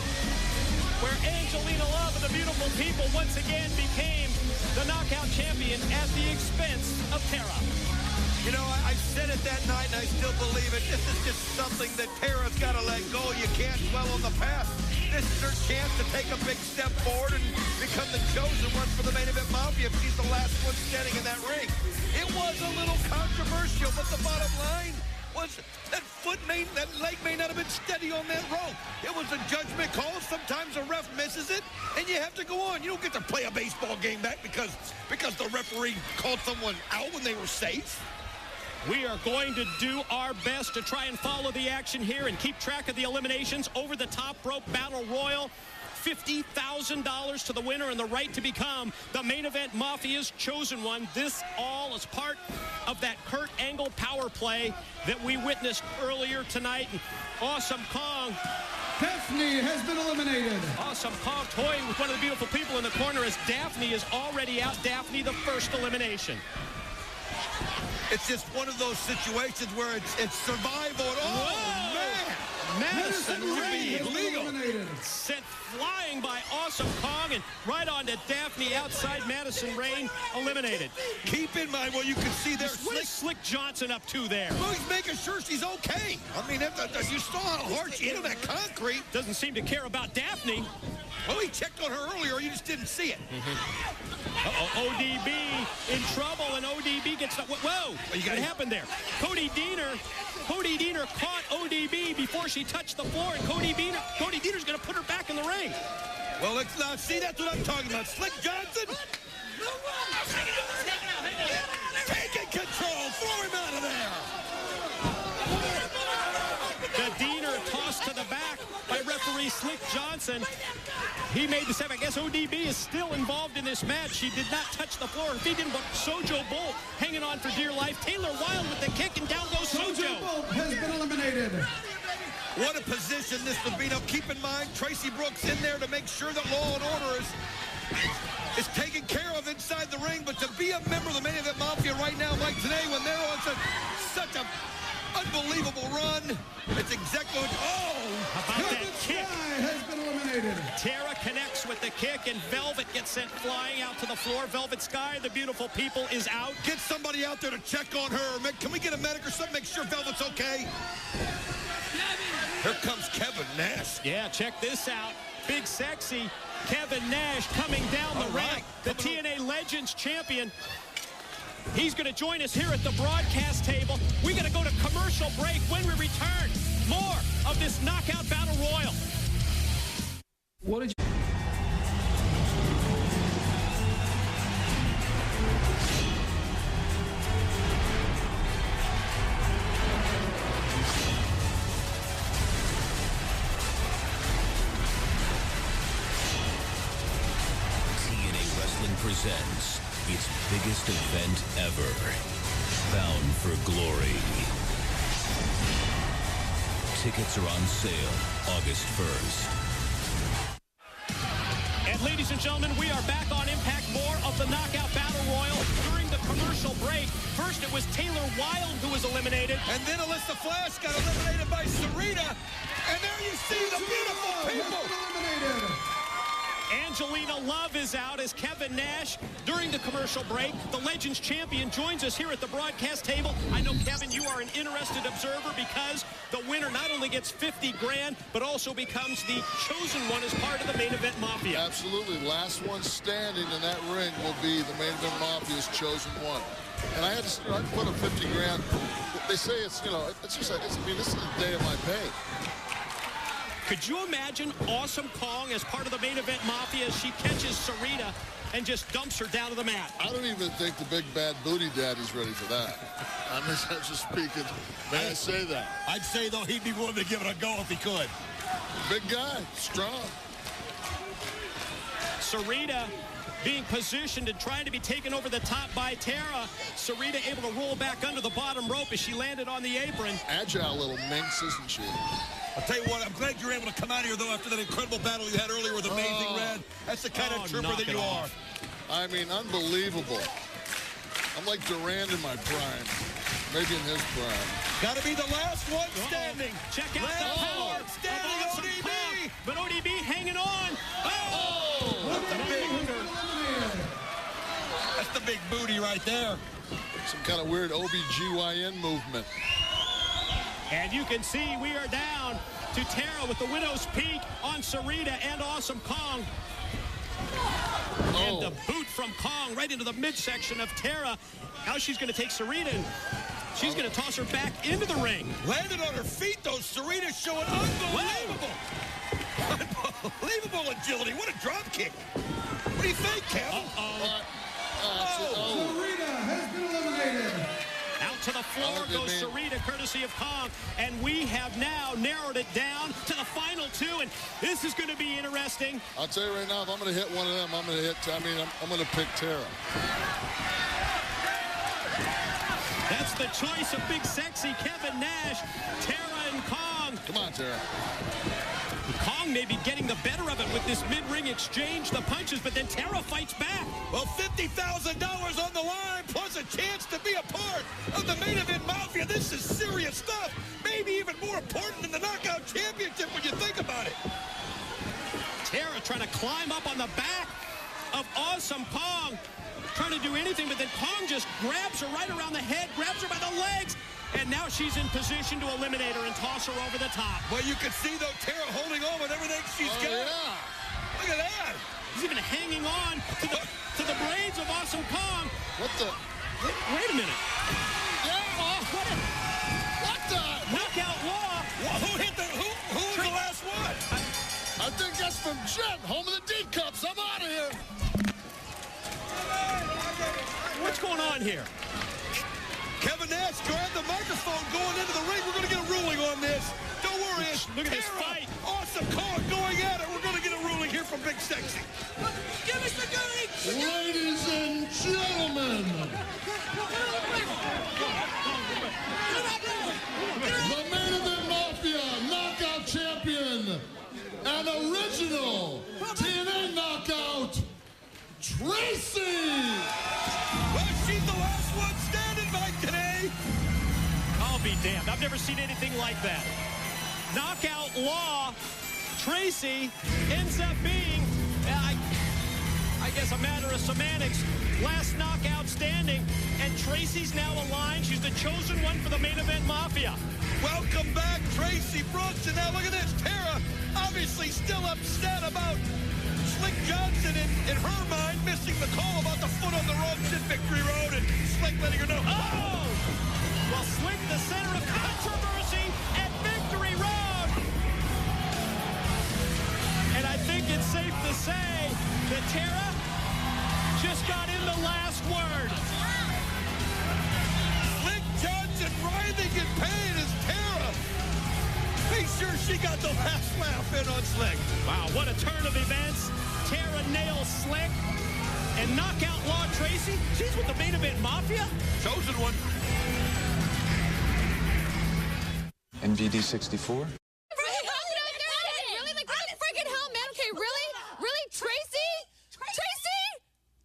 where Angelina Love and the Beautiful People once again became the knockout champion at the expense of Tara. You know, I said it that night, and I still believe it. This is just something that Tara's got to let go. You can't dwell on the past. This is her chance to take a big step forward and become the chosen one for the Main Event Mafia if she's the last one standing in that ring. It was a little controversial, but the bottom line was that that leg may not have been steady on that rope. It was a judgment call. Sometimes a ref misses it, and you have to go on. You don't get to play a baseball game back because the referee called someone out when they were safe. We are going to do our best to try and follow the action here and keep track of the eliminations. Over the top rope battle royal. $50,000 to the winner and the right to become the Main Event Mafia's chosen one. This all is part of that Kurt Angle power play that we witnessed earlier tonight. Awesome Kong. Daphne has been eliminated. Awesome Kong toying with one of the Beautiful People in the corner as Daphne is already out. Daphne, the first elimination. It's just one of those situations where it's survival. Oh, man! Madison Rain sent flying by Awesome Kong and right on to Daphne outside. Madison Rain eliminated. Keep in mind what you can see there. What is Slick Johnson up to there? Well, he's making sure she's okay. I mean, you saw how hard she hit on that concrete. Doesn't seem to care about Daphne. Well, he checked on her earlier. You just didn't see it. Uh-oh, ODB in trouble, and ODB gets... Whoa! What happened there? Cody Deaner caught ODB before she touched the floor, and Cody Deaner's going to put her back in the ring. Well, let's not see. That's what I'm talking about. Slick Johnson. Taking control. Throw him out of there. The Deaner tossed to the back by referee Bobby Slick Johnson, he made the save. I guess ODB is still involved in this match. She did not touch the floor. If he didn't, but Sojo Bolt hanging on for dear life. Taylor Wilde with the kick, and down goes Sojo. Bolt has been eliminated. What a position this would be. Now, keep in mind, Tracy Brooks in there to make sure that law and order is taken care of inside the ring. But to be a member of the Main Event Mafia right now, like today, when they're on such a unbelievable run, it's exactly what... Oh, how about that kick? Has been eliminated. Tara connects with the kick, and Velvet gets sent flying out to the floor. Velvet Sky, the beautiful people, is out. Get somebody out there to check on her. Can we get a medic or something? Make sure Velvet's okay. Here comes Kevin Nash. Yeah, check this out. Big sexy Kevin Nash coming down the ramp. The TNA Legends champion. He's going to join us here at the broadcast table. We're going to go to commercial break. When we return, more of this Knockout Battle Royal. What did you... presents its biggest event ever, Bound for Glory. Tickets are on sale August 1st. And ladies and gentlemen, we are back on Impact. More of the Knockout Battle Royal during the commercial break. First, it was Taylor Wilde who was eliminated. And then Alyssa Flash got eliminated by Sarita. And there you see the beautiful people. Angelina Love is out as Kevin Nash during the commercial break. The Legends champion joins us here at the broadcast table. I know, Kevin, you are an interested observer because the winner not only gets 50 grand, but also becomes the chosen one as part of the Main Event Mafia. Absolutely. Last one standing in that ring will be the Main Event Mafia's chosen one. And I had to put up 50 grand. They say it's, you know, it's just, I mean, this is the day of my pay. Could you imagine Awesome Kong as part of the Main Event Mafia as she catches Sarita and just dumps her down to the mat? I don't even think the big bad booty daddy's ready for that. I'm just speaking. May I say that? I'd say, though, he'd be willing to give it a go if he could. Big guy, strong. Sarita being positioned and trying to be taken over the top by Tara. Sarita able to roll back under the bottom rope as she landed on the apron. Agile little minx, isn't she? I'll tell you what, I'm glad you're able to come out here, though, after that incredible battle you had earlier with Amazing Red. That's the kind of trooper that you are. I mean, unbelievable. I'm like Durant in my prime. Maybe in his prime. Got to be the last one standing. Check out the power standing, of ODB. Kong, but ODB hanging on. That's the big booty right there. Some kind of weird OBGYN movement. And you can see we are down to Tara with the Widow's Peak on Sarita and Awesome Kong. And the boot from Kong right into the midsection of Tara. Now she's going to take Sarita and she's going to toss her back into the ring. Landed on her feet, though. Sarita showing unbelievable. Unbelievable agility. What a drop kick. What do you think, Kevin? Sarita has been eliminated. Out to the floor goes Sarita, courtesy of Kong. And we have now narrowed it down to the final two. And this is going to be interesting. I'll tell you right now, if I'm going to hit one of them, I'm going to hit, I'm going to pick Tara. That's the choice of big sexy Kevin Nash, Tara and Kong. Come on, Tara. Kong may be getting the better of it with this mid-ring exchange, the punches, but then Tara fights back. Well, $50,000 on the line, plus a chance to be a part of the Main Event Mafia. This is serious stuff. Maybe even more important than the Knockout Championship when you think about it. Tara trying to climb up on the back of Awesome Kong. Trying to do anything, but then Kong just grabs her right around the head, grabs her by the legs, and now she's in position to eliminate her and toss her over the top. Well, you can see, though, Tara holding on with everything she's got. Yeah. Look at that. He's even hanging on to the braids of Awesome Kong. What the? Wait a minute. Yeah. Oh, what the? Knockout Law. Well, who was the last one? I think that's from Jet, home of the D-Cups. I'm out of here. What's going on here? Kevin Nash grabbed the microphone going into the ring. We're going to get a ruling on this. Don't worry. Look at this fight. Awesome Kong going ain't sexy. Give us the goody. Ladies and gentlemen, the Main Event Mafia Knockout Champion and original TNA Knockout, Tracy. Well, she's the last one standing by today. I'll be damned. I've never seen anything like that. Knockout Law. Tracy ends up being, I guess, a matter of semantics. Last knockout standing, and Tracy's now aligned. She's the chosen one for the Main Event Mafia. Welcome back, Tracy Brooks. And now look at this. Tara, obviously still upset about Slick Johnson in her mind missing the call about the foot on the ropes at Victory Road, and Slick letting her know. Oh! Well, Slick, the center of controversy at Victory Road. And I think it's safe to say that Tara just got in the last word. Slick Johnson writhing in pain as Tara makes sure she got the last laugh in on Slick. Wow, what a turn of events. Tara nails Slick. And Knockout Law Tracy, she's with the Main Event Mafia. Chosen one. NVD 64? Really? Like, what the friggin' hell, man? Okay, really? Really? Tracy?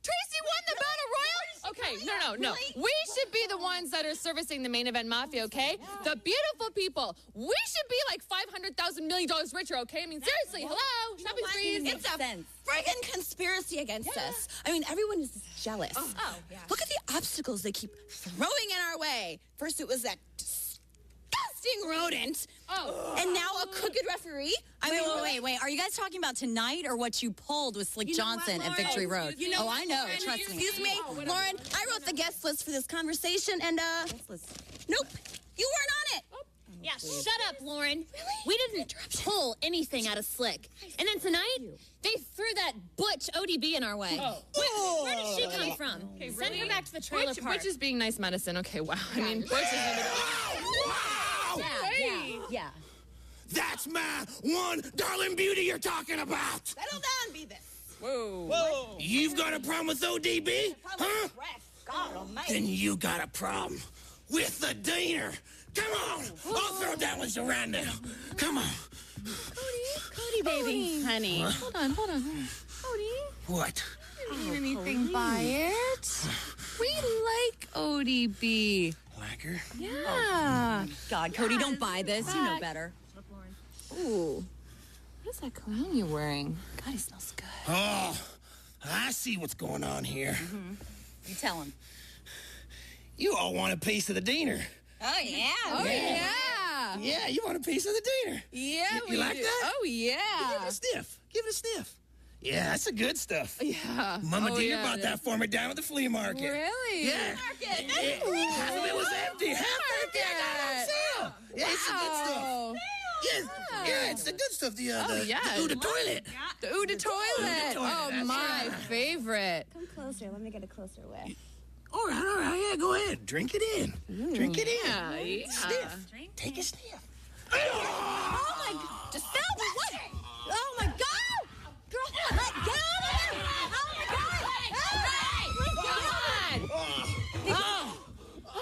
Tracy won the Battle Royal? Okay, no. We should be the ones that are servicing the Main Event Mafia, okay? The beautiful people. We should be like $500,000 million richer, okay? I mean, seriously, hello? Shopping sprees. It's a friggin' conspiracy against us. I mean, everyone is jealous. Oh, yeah. Look at the obstacles they keep throwing in our way. First, it was that disgusting rodent. Oh. And now a crooked referee. Wait. Are you guys talking about tonight or what you pulled with Slick Johnson at Victory Road? I know. Trust me. Excuse me, Lauren. I wrote the guest list for this conversation, and nope, you weren't on it. Yeah, shut up, Lauren. Really? We didn't pull anything out of Slick. And then tonight, they threw that Butch ODB in our way. Oh. Where did she come from? Okay, Send her back to the trailer park. Butch is being nice medicine. Okay, wow. I mean, Butch is even... Wow! Yeah. That's my one darling beauty you're talking about. Settle down, Beavis. Whoa. You've got a problem with ODB? Huh? God almighty. Then you got a problem with the Diener. Come on. I'll throw down with you right now. Come on. Cody, baby. Honey. Hold on. Cody. What? I didn't mean anything by it. We like ODB. Like her? Yeah. God, Cody, don't buy this. You know better. Ooh. What is that cologne you're wearing? God, he smells good. Oh, I see what's going on here. Mm-hmm. You tell him. You all want a piece of the Diener. Oh, yeah. Oh, yeah. Yeah, you want a piece of the Diener. Yeah, you like do. that? Oh, yeah. Give it a sniff. Give it a sniff. Yeah, that's the good stuff. Yeah. Mama Diener bought that for me down at the flea market. Really? Yeah. Half of it was empty. Half of it I got on sale. Yeah, it's the good stuff. Yeah, it's the good stuff. The Uda toilet. The Uda toilet. Oh, my favorite. Come closer. Let me get a closer whiff. All right. Yeah, go ahead. Drink it in. Drink it in. Yeah. Sniff. Take a sniff. Oh, my God. Just stop. What? Oh, my God. Girl, get out of there. Oh, my God.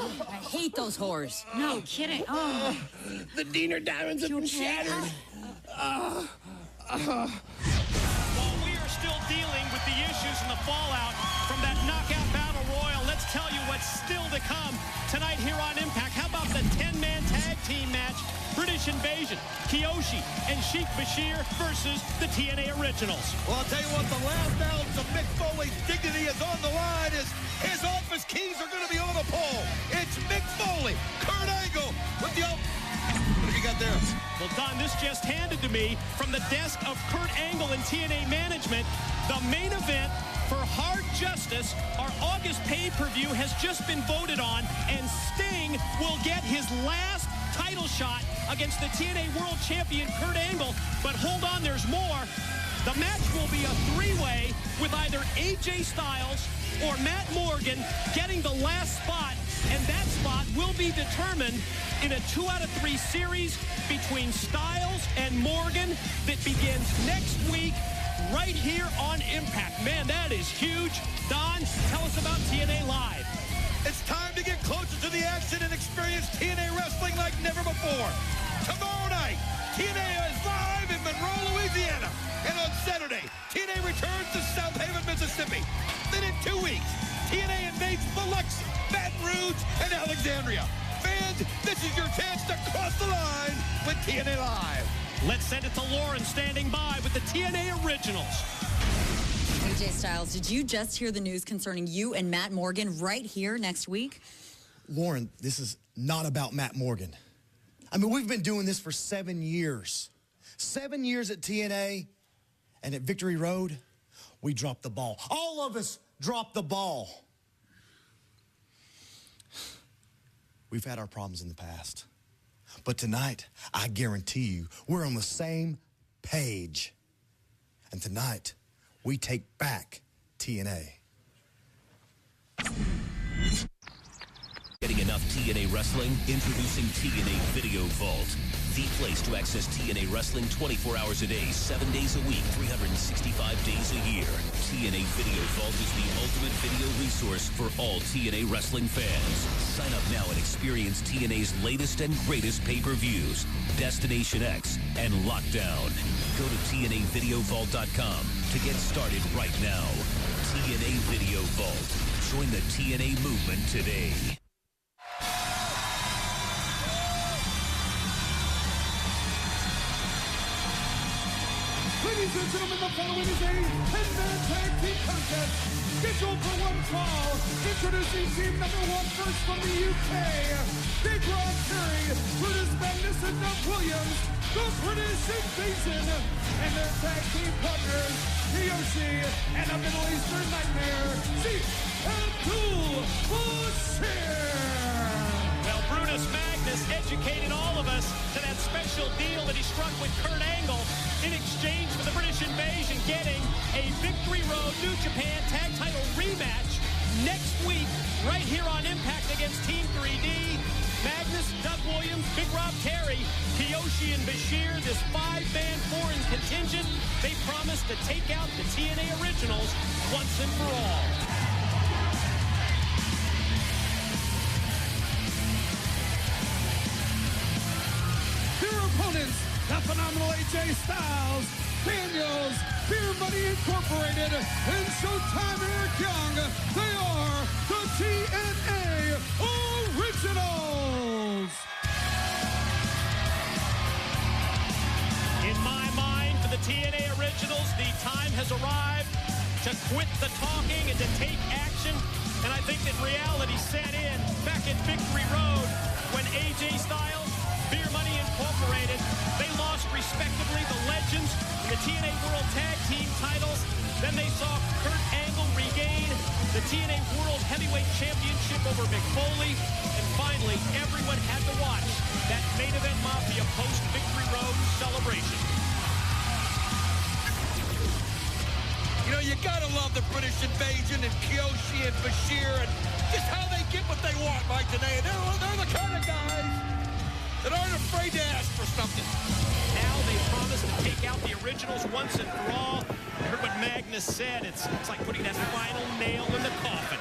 I hate those whores. No kidding. Oh. The Diener diamonds have been shattered. While we are still dealing with the issues and the fallout from that knockout battle royal, let's tell you what's still to come tonight here on Impact. How about the 10-man tag team match? British Invasion, Kiyoshi and Sheik Bashir versus the TNA Originals. Well, I'll tell you what, the last ounce of Mick Foley's dignity is on the line as his office keys are going to be on the pole. It's Mick Foley, Kurt Angle with the... What have you got there? Well, Don, this just handed to me from the desk of Kurt Angle and TNA management. The main event for Hard Justice, our August pay-per-view, has just been voted on, and Sting will get his last title shot against the TNA World Champion Kurt Angle. But hold on, there's more. The match will be a three-way with either AJ Styles or Matt Morgan getting the last spot, and that spot will be determined in a 2-out-of-3 series between Styles and Morgan that begins next week right here on Impact. Man, that is huge. Don, tell us about TNA Live. It's time to get closer to the action and experience TNA wrestling like never before. Tomorrow night, TNA is live in Monroe, Louisiana. And on Saturday, TNA returns to South Haven, Mississippi. Then in 2 weeks, TNA invades Biloxi, Baton Rouge, and Alexandria. Fans, this is your chance to cross the line with TNA Live. Let's send it to Lauren standing by with the TNA Originals. AJ Styles, did you just hear the news concerning you and Matt Morgan right here next week? Lauren, this is not about Matt Morgan. I mean, we've been doing this for 7 years. 7 years at TNA, and at Victory Road, we dropped the ball. All of us dropped the ball. We've had our problems in the past. But tonight, I guarantee you, we're on the same page. And tonight, we take back TNA. Getting enough TNA wrestling? Introducing TNA Video Vault. The place to access TNA wrestling 24 hours a day, 7 days a week, 365 days a year. TNA Video Vault is the ultimate video resource for all TNA wrestling fans. Sign up now and experience TNA's latest and greatest pay-per-views, Destination X, and Lockdown. Go to TNAVideoVault.com to get started right now. TNA Video Vault. Join the TNA movement today. Ladies and gentlemen, the following is a 10-man tag team contest scheduled for one fall. Introducing team number one first from the UK, Big Rob Terry, Brutus Magnus, and Doug Williams, the British Invasion, and their tag team partners, Kiyoshi and a Middle Eastern Nightmare, Sheikh Abdul Bashir. Well, Brutus Magnus educated all of us to that special deal that he struck with Kurt Angle in exchange for the British Invasion getting a Victory Road New Japan Tag Title rematch next week right here on Impact against Team 3D. Magnus, Doug Williams, Big Rob Terry, Kiyoshi, and Bashir, this 5-man foreign contingent, they promised to take out the TNA Originals once and for all. Their opponents, the phenomenal AJ Styles, Daniels, Beer Money Incorporated, and Showtime Eric Young. They are the TNA Originals. In my mind, for the TNA Originals, the time has arrived to quit the talking and to take action. And I think that reality set in back at Victory Road when AJ Styles, Beer Money Incorporated, they lost respectively the Legends and the TNA World Tag Team titles. Then they saw Kurt Angle regain the TNA World Heavyweight Championship over Mick Foley. And finally, everyone had to watch that Main Event Mafia post-Victory Road celebration. You know, you gotta love the British Invasion and Kiyoshi and Bashir and just how they get what they want right today. They're the kind of guys that aren't afraid to ask for something. Now they promise to take out the Originals once and for all. I heard what Magnus said. It's like putting that final nail in the coffin.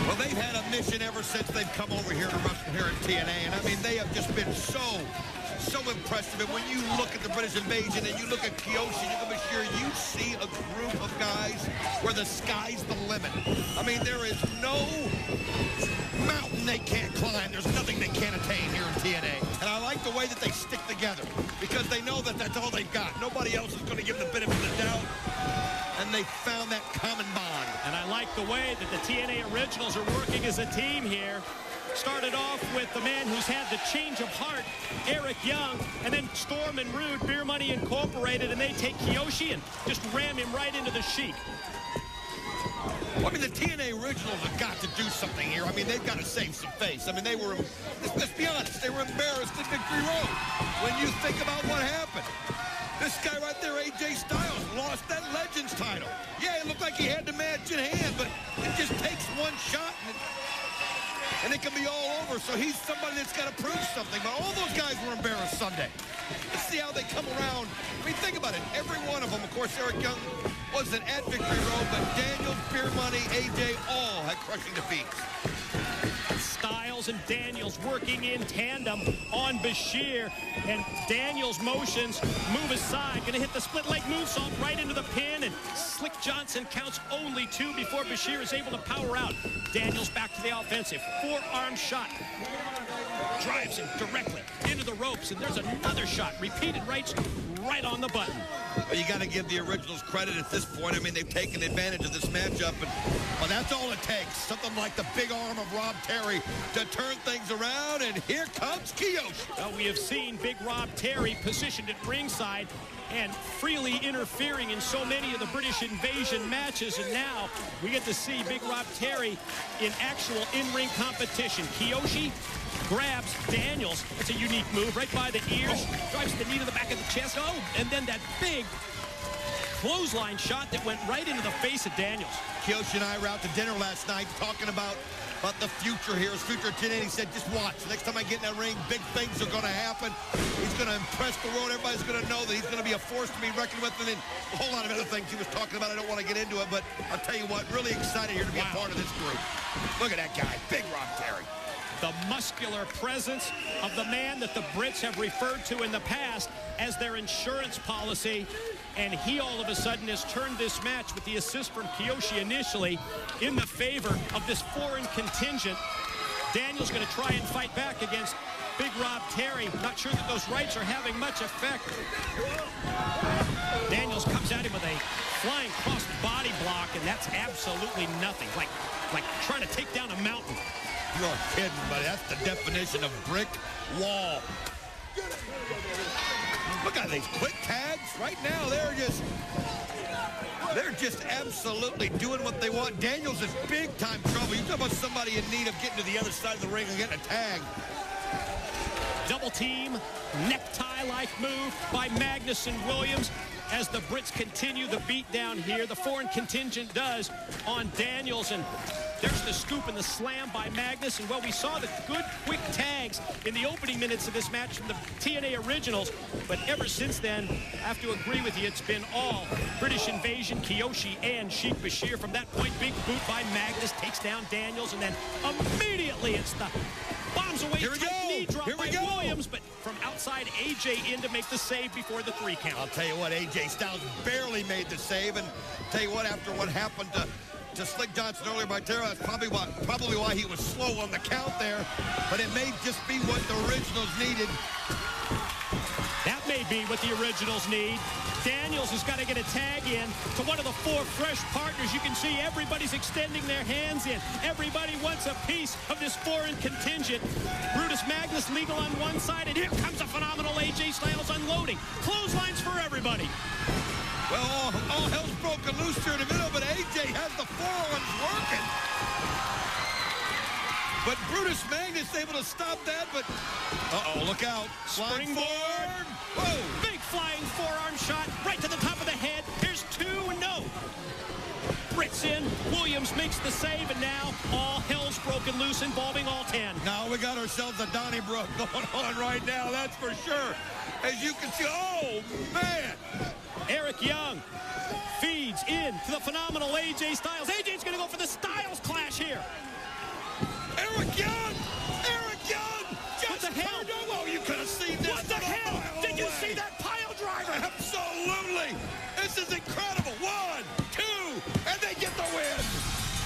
Well, they've had a mission ever since they've come over here to wrestle here at TNA. And, I mean, they have just been so impressive. And when you look at the British Invasion and you look at Kiyoshi and Bashir, you see a group of guys where the sky's the limit. I mean, there is no mountain they can't climb. There's nothing they can't attain here in TNA. And I like the way that they stick together because they know that that's all they've got. Nobody else is going to give them the benefit of the doubt. And they found that common bond. And I like the way that the TNA Originals are working as a team here. Started off with the man who's had the change of heart, Eric Young, and then Storm and Rude, Beer Money Incorporated, and they take Kiyoshi and just ram him right into the Sheik. Well, I mean, the TNA Originals have got to do something here. I mean, they've got to save some face. I mean, let's be honest, they were embarrassed at Victory Road when you think about what happened. This guy right there, AJ Styles, lost that Legends title. Yeah, it looked like he had the match in hand, but it just takes one shot and it can be all over. So he's somebody that's got to prove something. But all those guys were embarrassed Sunday. Let's see how they come around. I mean, think about it. every one of them. Of course, Eric Young wasn't at Victory Road, but Daniels, Beer Money, AJ all had crushing defeats. Styles and Daniels working in tandem on Bashir, and Daniels motions, move aside, gonna hit the split leg moonsault right into the pin, and Slick Johnson counts only 2 before Bashir is able to power out. Daniels back to the offensive, forearm shot, drives him directly into the ropes, and there's another shot, repeated rights right on the button. Well, you got to give the originals credit at this point. I mean, they've taken advantage of this matchup, and well, that's all it takes. Something like the big arm of Rob Terry to turn things around, and here comes Kiyoshi. Well, we have seen Big Rob Terry positioned at ringside and freely interfering in so many of the British Invasion matches, and now we get to see Big Rob Terry in actual in-ring competition. Kiyoshi grabs Daniels. That's a unique move right by the ears. Drives the knee to the back of the chest. Oh, and then that big clothesline shot that went right into the face of Daniels. Kiyoshi and I were out to dinner last night talking about the future here. His future at 1080. He said, just watch. The next time I get in that ring, big things are going to happen. He's going to impress the world. Everybody's going to know that he's going to be a force to be reckoned with. And then a whole lot of other things he was talking about. I don't want to get into it, but I'll tell you what, really excited here to be a part of this group. Look at that guy, Big Rob Terry. The muscular presence of the man that the Brits have referred to in the past as their insurance policy. And he all of a sudden has turned this match with the assist from Kiyoshi initially in the favor of this foreign contingent. Daniel's going to try and fight back against Big Rob Terry. Not sure that those rights are having much effect. Daniels comes at him with a flying cross body block, and that's absolutely nothing. Like trying to take down a mountain. You're kidding, buddy. That's the definition of brick wall. Look at these quick tags. Right now, they're just absolutely doing what they want. Daniels is big time trouble. You talk about somebody in need of getting to the other side of the ring and getting a tag. Double team, necktie-like move by Magnus and Williams as the Brits continue the beat down here. The foreign contingent does on Daniels, and there's the scoop and the slam by Magnus. And, well, we saw the good, quick tags in the opening minutes of this match from the TNA Originals. But ever since then, I have to agree with you, it's been all British Invasion, Kiyoshi, and Sheik Bashir. From that point, big boot by Magnus takes down Daniels. And then immediately it's the bombs away, knee drop by Williams. But from outside, AJ in to make the save before the 3 count. I'll tell you what, AJ Styles barely made the save. And tell you what, after what happened to Slick Johnson earlier by Terry, that's probably why he was slow on the count there. But it may just be what the Originals needed. That may be what the Originals need. Daniels has got to get a tag in to one of the 4 fresh partners. You can see everybody's extending their hands in. Everybody wants a piece of this foreign contingent. Brutus Magnus legal on one side, and here comes a phenomenal AJ Styles unloading. Clotheslines for everybody. Well, all hell's broken loose here in the middle, but AJ has the forearms working. But Brutus Magnus able to stop that, but look out. Springboard. Whoa. Big flying forearm shot right to the top of the head. Here's 2, no. Brits in. Williams makes the save, and now all hell's broken loose involving all 10. Now we got ourselves a Donnybrook going on right now, that's for sure. As you can see, oh, man. Eric Young feeds in to the phenomenal AJ Styles. AJ's going to go for the Styles clash here. Eric Young! Eric Young! What the hell? Oh, you could have seen this. What the hell? Did you see that pile driver? Absolutely! This is incredible. 1, 2, and they get the win.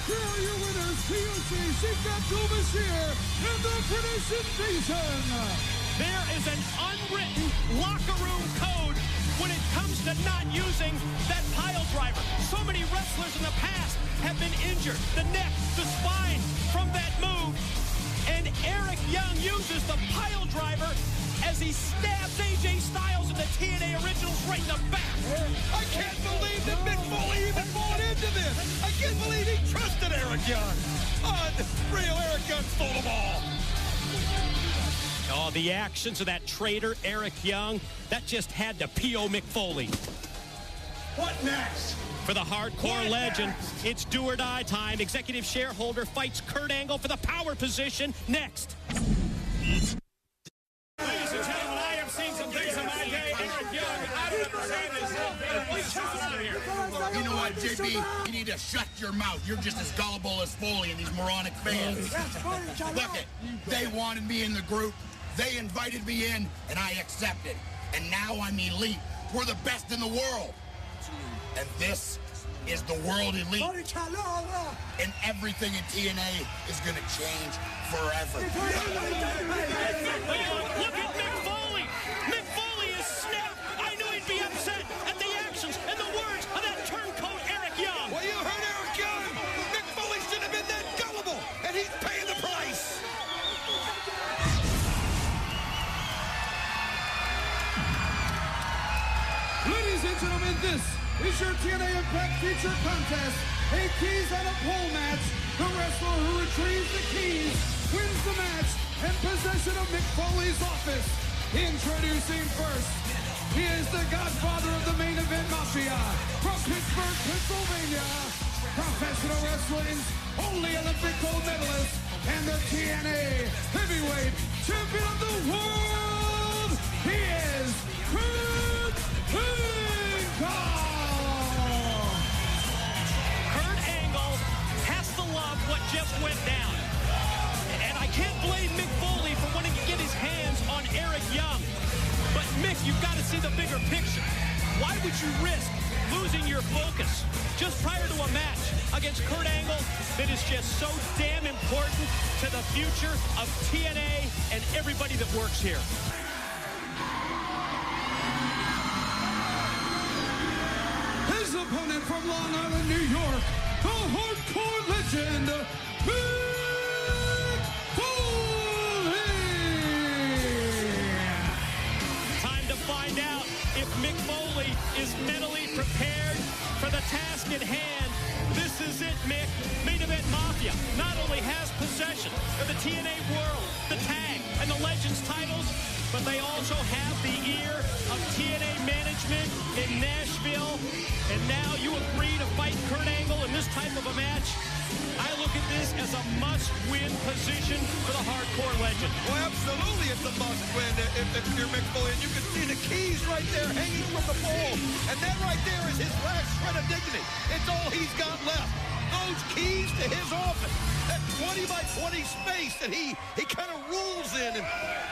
Here are your winners, Kiyoshi, Sheik Bashir, and the British Invasion. There is an unwritten locker room code when it comes to not using that pile driver. So many wrestlers in the past have been injured. The neck, the spine from that move. And Eric Young uses the pile driver as he stabs AJ Styles and the TNA Originals right in the back. I can't believe that Mick Foley even bought into this. I can't believe he trusted Eric Young. Unreal, Eric Young stole them all. Oh, the actions of that traitor, Eric Young, that just had to P.O. Mick Foley. What next? For the hardcore legend, it's do or die time. Executive shareholder fights Kurt Angle for the power position next. Ladies and gentlemen, I have seen some things in my day. Eric Young out of the You know what, JB? You need to shut your mouth. You're just as gullible as Foley and these moronic fans. Look it, they wanted me in the group. They invited me in, and I accepted. And now I'm elite. We're the best in the world. And this is the world elite. And everything in TNA is going to change forever. Look at Mick Foley. Mick Foley is snapped. I knew he'd be upset at the actions and the words of that turncoat Eric Young. Well, you heard Eric Young. Mick Foley shouldn't have been that gullible, and he's paying the price. Ladies and gentlemen, this is your TNA Impact Feature Contest. A keys and a pole match. The wrestler who retrieves the keys wins the match in possession of Mick Foley's office. Introducing first, he is the godfather of the main event mafia from Pittsburgh, Pennsylvania. Professional wrestling's only Olympic gold medalist and the TNA Heavyweight Champion of the World. He is Kurt Angle. Kurt Angle has to love what just went down. And I can't blame Mick Foley for wanting to get his hands on Eric Young. But Mick, you've got to see the bigger picture. Why would you risk losing your focus just prior to a match against Kurt Angle that is just so damn important to the future of TNA and everybody that works here? His opponent from Long Island, New York, the hardcore legend, Mick Foley! Time to find out if Mick Foley is mentally prepared for the task at hand. This is it, Mick. Main Event Mafia not only has possession of the TNA World, the Tag, and the Legends titles, but they also have the ear of TNA management in Nashville. And now you agree to fight Kurt Angle in this type of a match. I look at this as a must-win position for the hardcore legend. Well, absolutely, it's a must-win if you're Mick Foley. And you can see the keys right there hanging from the pole. And that right there is his last shred of dignity. It's all he's got left. Those keys to his office. That 20 by 20 space that he kind of rules in. And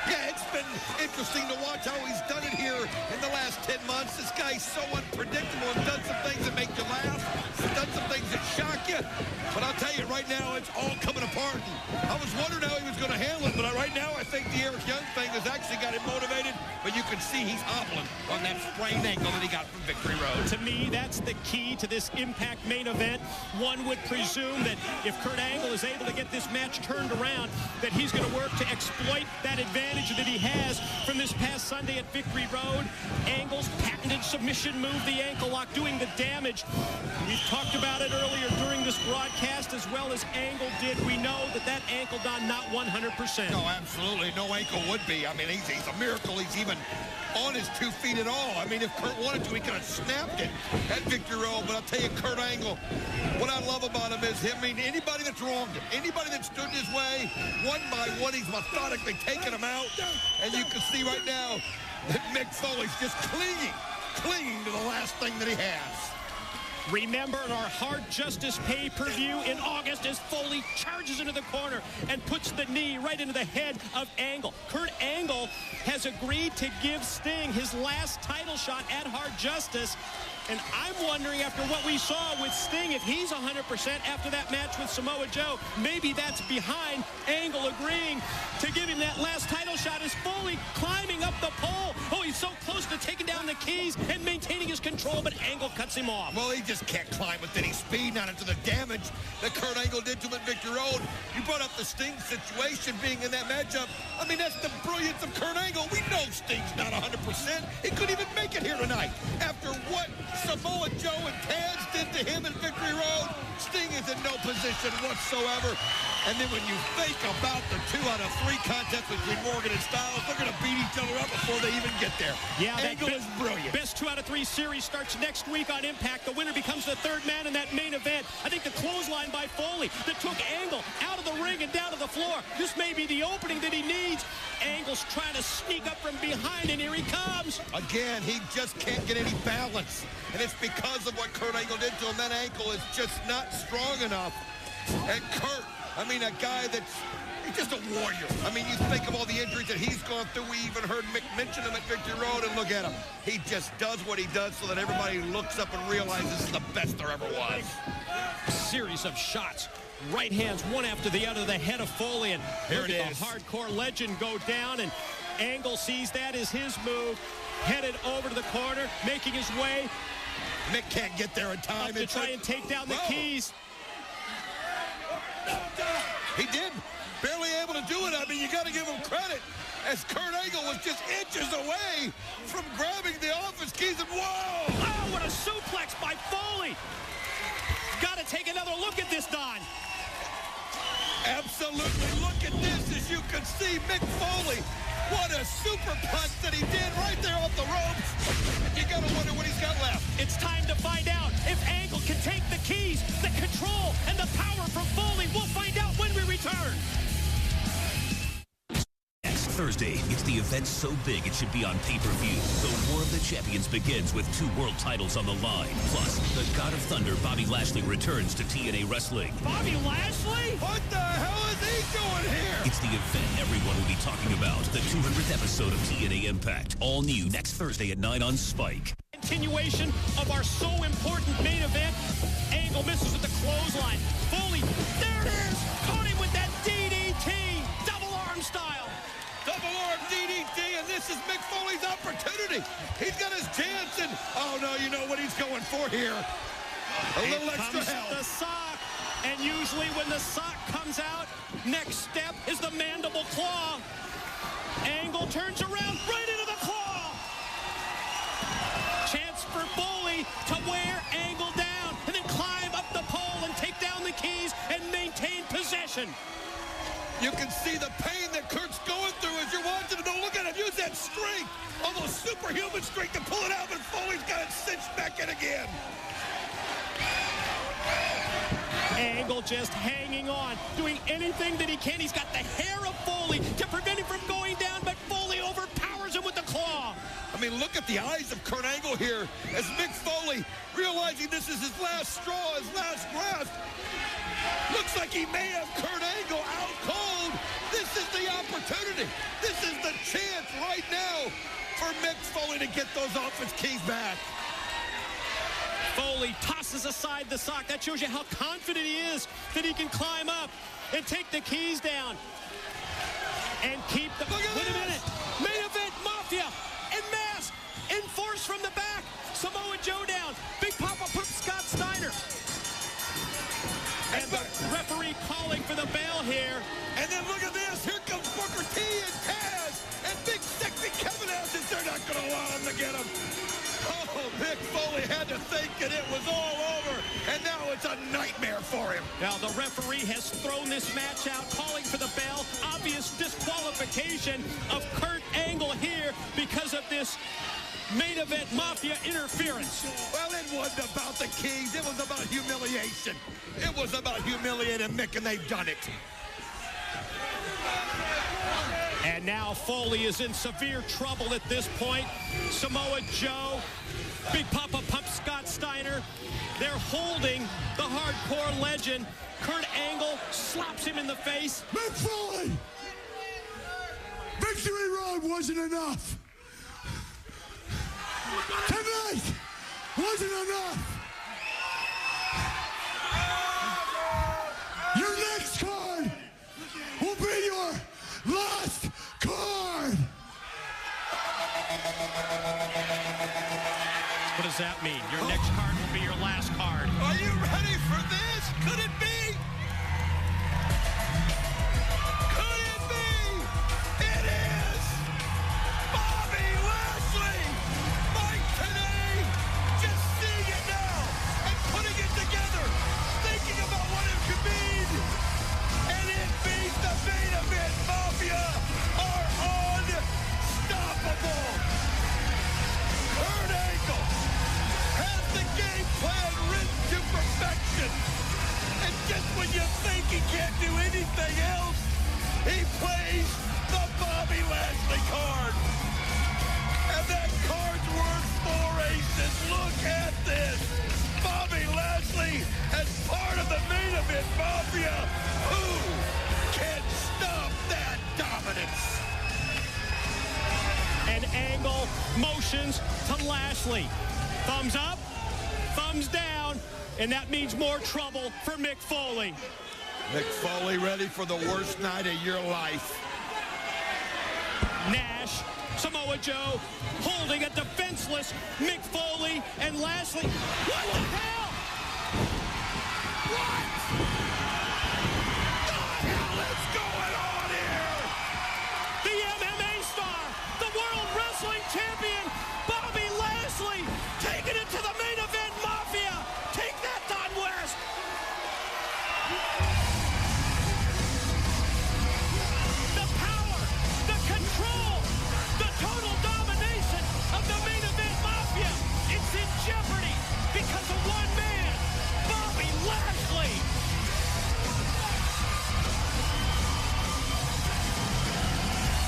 yeah, it's been interesting to watch how he's done it here in the last 10 months. This guy's so unpredictable and done some things that make you laugh. He's done some things that shock you. But I'll tell you, right now, it's all coming apart. And I was wondering how he was going to handle it, but right now I think the Eric Young thing has actually got him motivated. But you can see he's hobbling on that sprained ankle that he got from Victory Road. To me, that's the key to this Impact main event. One would presume that if Kurt Angle is able to get this match turned around, that he's going to work to exploit that advantage that he has from this past Sunday at Victory Road. Angle's patented submission move, the ankle lock, doing the damage. We've talked about it earlier during this broadcast, as well as Angle did. We know that ankle done not 100%. No, absolutely. No ankle would be. I mean, he's a miracle he's even on his 2 feet at all. I mean, if Kurt wanted to, he could have snapped it at Victory Road. But I'll tell you, Kurt Angle, what I love about him is him. I mean, anybody that's wronged him, anybody that stood in his way, one by one, he's methodically taking them out. And you can see right now that Mick Foley's just clinging to the last thing that he has. Remember our Hard Justice pay-per-view in August as Foley charges into the corner and puts the knee right into the head of Angle. Kurt Angle has agreed to give Sting his last title shot at Hard Justice. And I'm wondering, after what we saw with Sting, if he's 100% after that match with Samoa Joe, maybe that's behind Angle agreeing to give him that last title shot as Foley climbing up the pole. Oh, he's so close to taking down the keys and maintaining his control, but Angle cuts him off. Well, he just can't climb with any speed, not into the damage that Kurt Angle did to him at Victory Road. You brought up the Sting situation being in that matchup. I mean, that's the brilliance of Kurt Angle. We know Sting's not 100%. He couldn't even make it here tonight. After what Samoa Joe and Taz did to him at Victory Road, Sting is in no position whatsoever. And then when you think about the 2 out of 3 contests between Morgan and Styles, they're going to beat each other up before they even get there. Yeah, Angle is brilliant. Best 2 out of 3 series starts next week on Impact. The winner becomes the 3rd man in that main event. I think the clothesline by Foley that took Angle out of the ring and down to the floor. This may be the opening that he needs. Angle's trying to sneak up from behind, and here he comes. Again, he just can't get any balance. And it's because of what Kurt Angle did to him. That ankle is just not strong enough. And Kurt, I mean, a guy he's just a warrior. I mean, you think of all the injuries that he's gone through. We even heard Mick mention him at Victory Road, and look at him. He just does what he does so that everybody looks up and realizes this is the best there ever was. Series of shots. Right hands, one after the other, the head of Foley, and here it is. The hardcore legend go down, and Angle sees that as his move, headed over to the corner, making his way. Mick can't get there in time. To try and take down the keys. He did. Barely able to do it. I mean, you got to give him credit. As Kurt Angle was just inches away from grabbing the office keys, and whoa! Oh, what a suplex by Foley! Got to take another look at this, Don. Absolutely. Look at this. As you can see, Mick Foley, what a super punch that he did right there off the ropes. You got to wonder what he's got left. It's time to find out if Angle can take the keys, the control, and the power from Foley. We'll find out when we return. Next Thursday, it's the event so big it should be on pay-per-view. The War of the Champions begins with 2 world titles on the line. Plus, the God of Thunder, Bobby Lashley, returns to TNA Wrestling. Bobby Lashley? What the hell is he doing here? It's the event everyone will be talking about. The 200th episode of TNA Impact. All new next Thursday at 9 on Spike. Continuation of our so important main event. Angle misses with the clothesline. Foley, there it is! Caught him with that DDT! Double arm style! Double arm DDT, and this is Mick Foley's opportunity. He's got his chance, and oh no, you know what he's going for here. A little extra help. The sock, and usually when the sock comes out, next step is the mandible claw. Angle turns around, right into the claw. Chance for Foley to wear Angle down, and then climb up the pole and take down the keys and maintain possession. You can see the pain that Kurt's going through as you're watching him. Look at him use that strength, almost superhuman strength to pull it out, but Foley's got it cinched back in again. Angle just hanging on, doing anything that he can. He's got the hair of Foley to prevent him from going down, but Foley overpowers him with the claw. I mean, look at the eyes of Kurt Angle here as Mick Foley, realizing this is his last straw, his last grasp. Looks like he may have Kurt Angle out cold. This is the opportunity. This is the chance right now for Mick Foley to get those office keys back. Foley tosses aside the sock. That shows you how confident he is that he can climb up and take the keys down and keep the... Wait a minute. Main event Mafia and Mask enforced from the back. Samoa Joe down. Big Papa put Scott Steiner. And the referee calling for the bell here. And then look at this. Here comes Booker T and Taz. And big sexy Kevin Nash. They're not going to allow him to get him. Oh, Mick Foley had to think that it was all over. And now it's a nightmare for him. Now the referee has thrown this match out, calling for the bell. Obvious disqualification of Kurt Angle here because of this main event Mafia interference. Well, it wasn't about the keys. It was about humiliation. It was about humiliating Mick, and they've done it. And now Foley is in severe trouble at this point. Samoa Joe, Big Papa Pump Scott Steiner, they're holding the hardcore legend. Kurt Angle slaps him in the face. Mick Foley! Victory Road wasn't enough. Tonight wasn't enough. Your next card will be your last card. What does that mean? Your next card will be your last card. Are you ready for this? Could it be? Could it be? It is! Bobby Lashley! Mike today! Just seeing it now and putting it together. Thinking about what it could mean. And The game plan written to perfection. And just when you think he can't do anything else, he plays the Bobby Lashley card. And that card's worth 4 aces. Look at this. Bobby Lashley as part of the main event mafia. Who can stop that dominance? And Angle motions to Lashley. Thumbs up, thumbs down, and that means more trouble for Mick Foley. Mick Foley ready for the worst night of your life. Nash, Samoa Joe, holding a defenseless Mick Foley and Lashley. What the hell? What?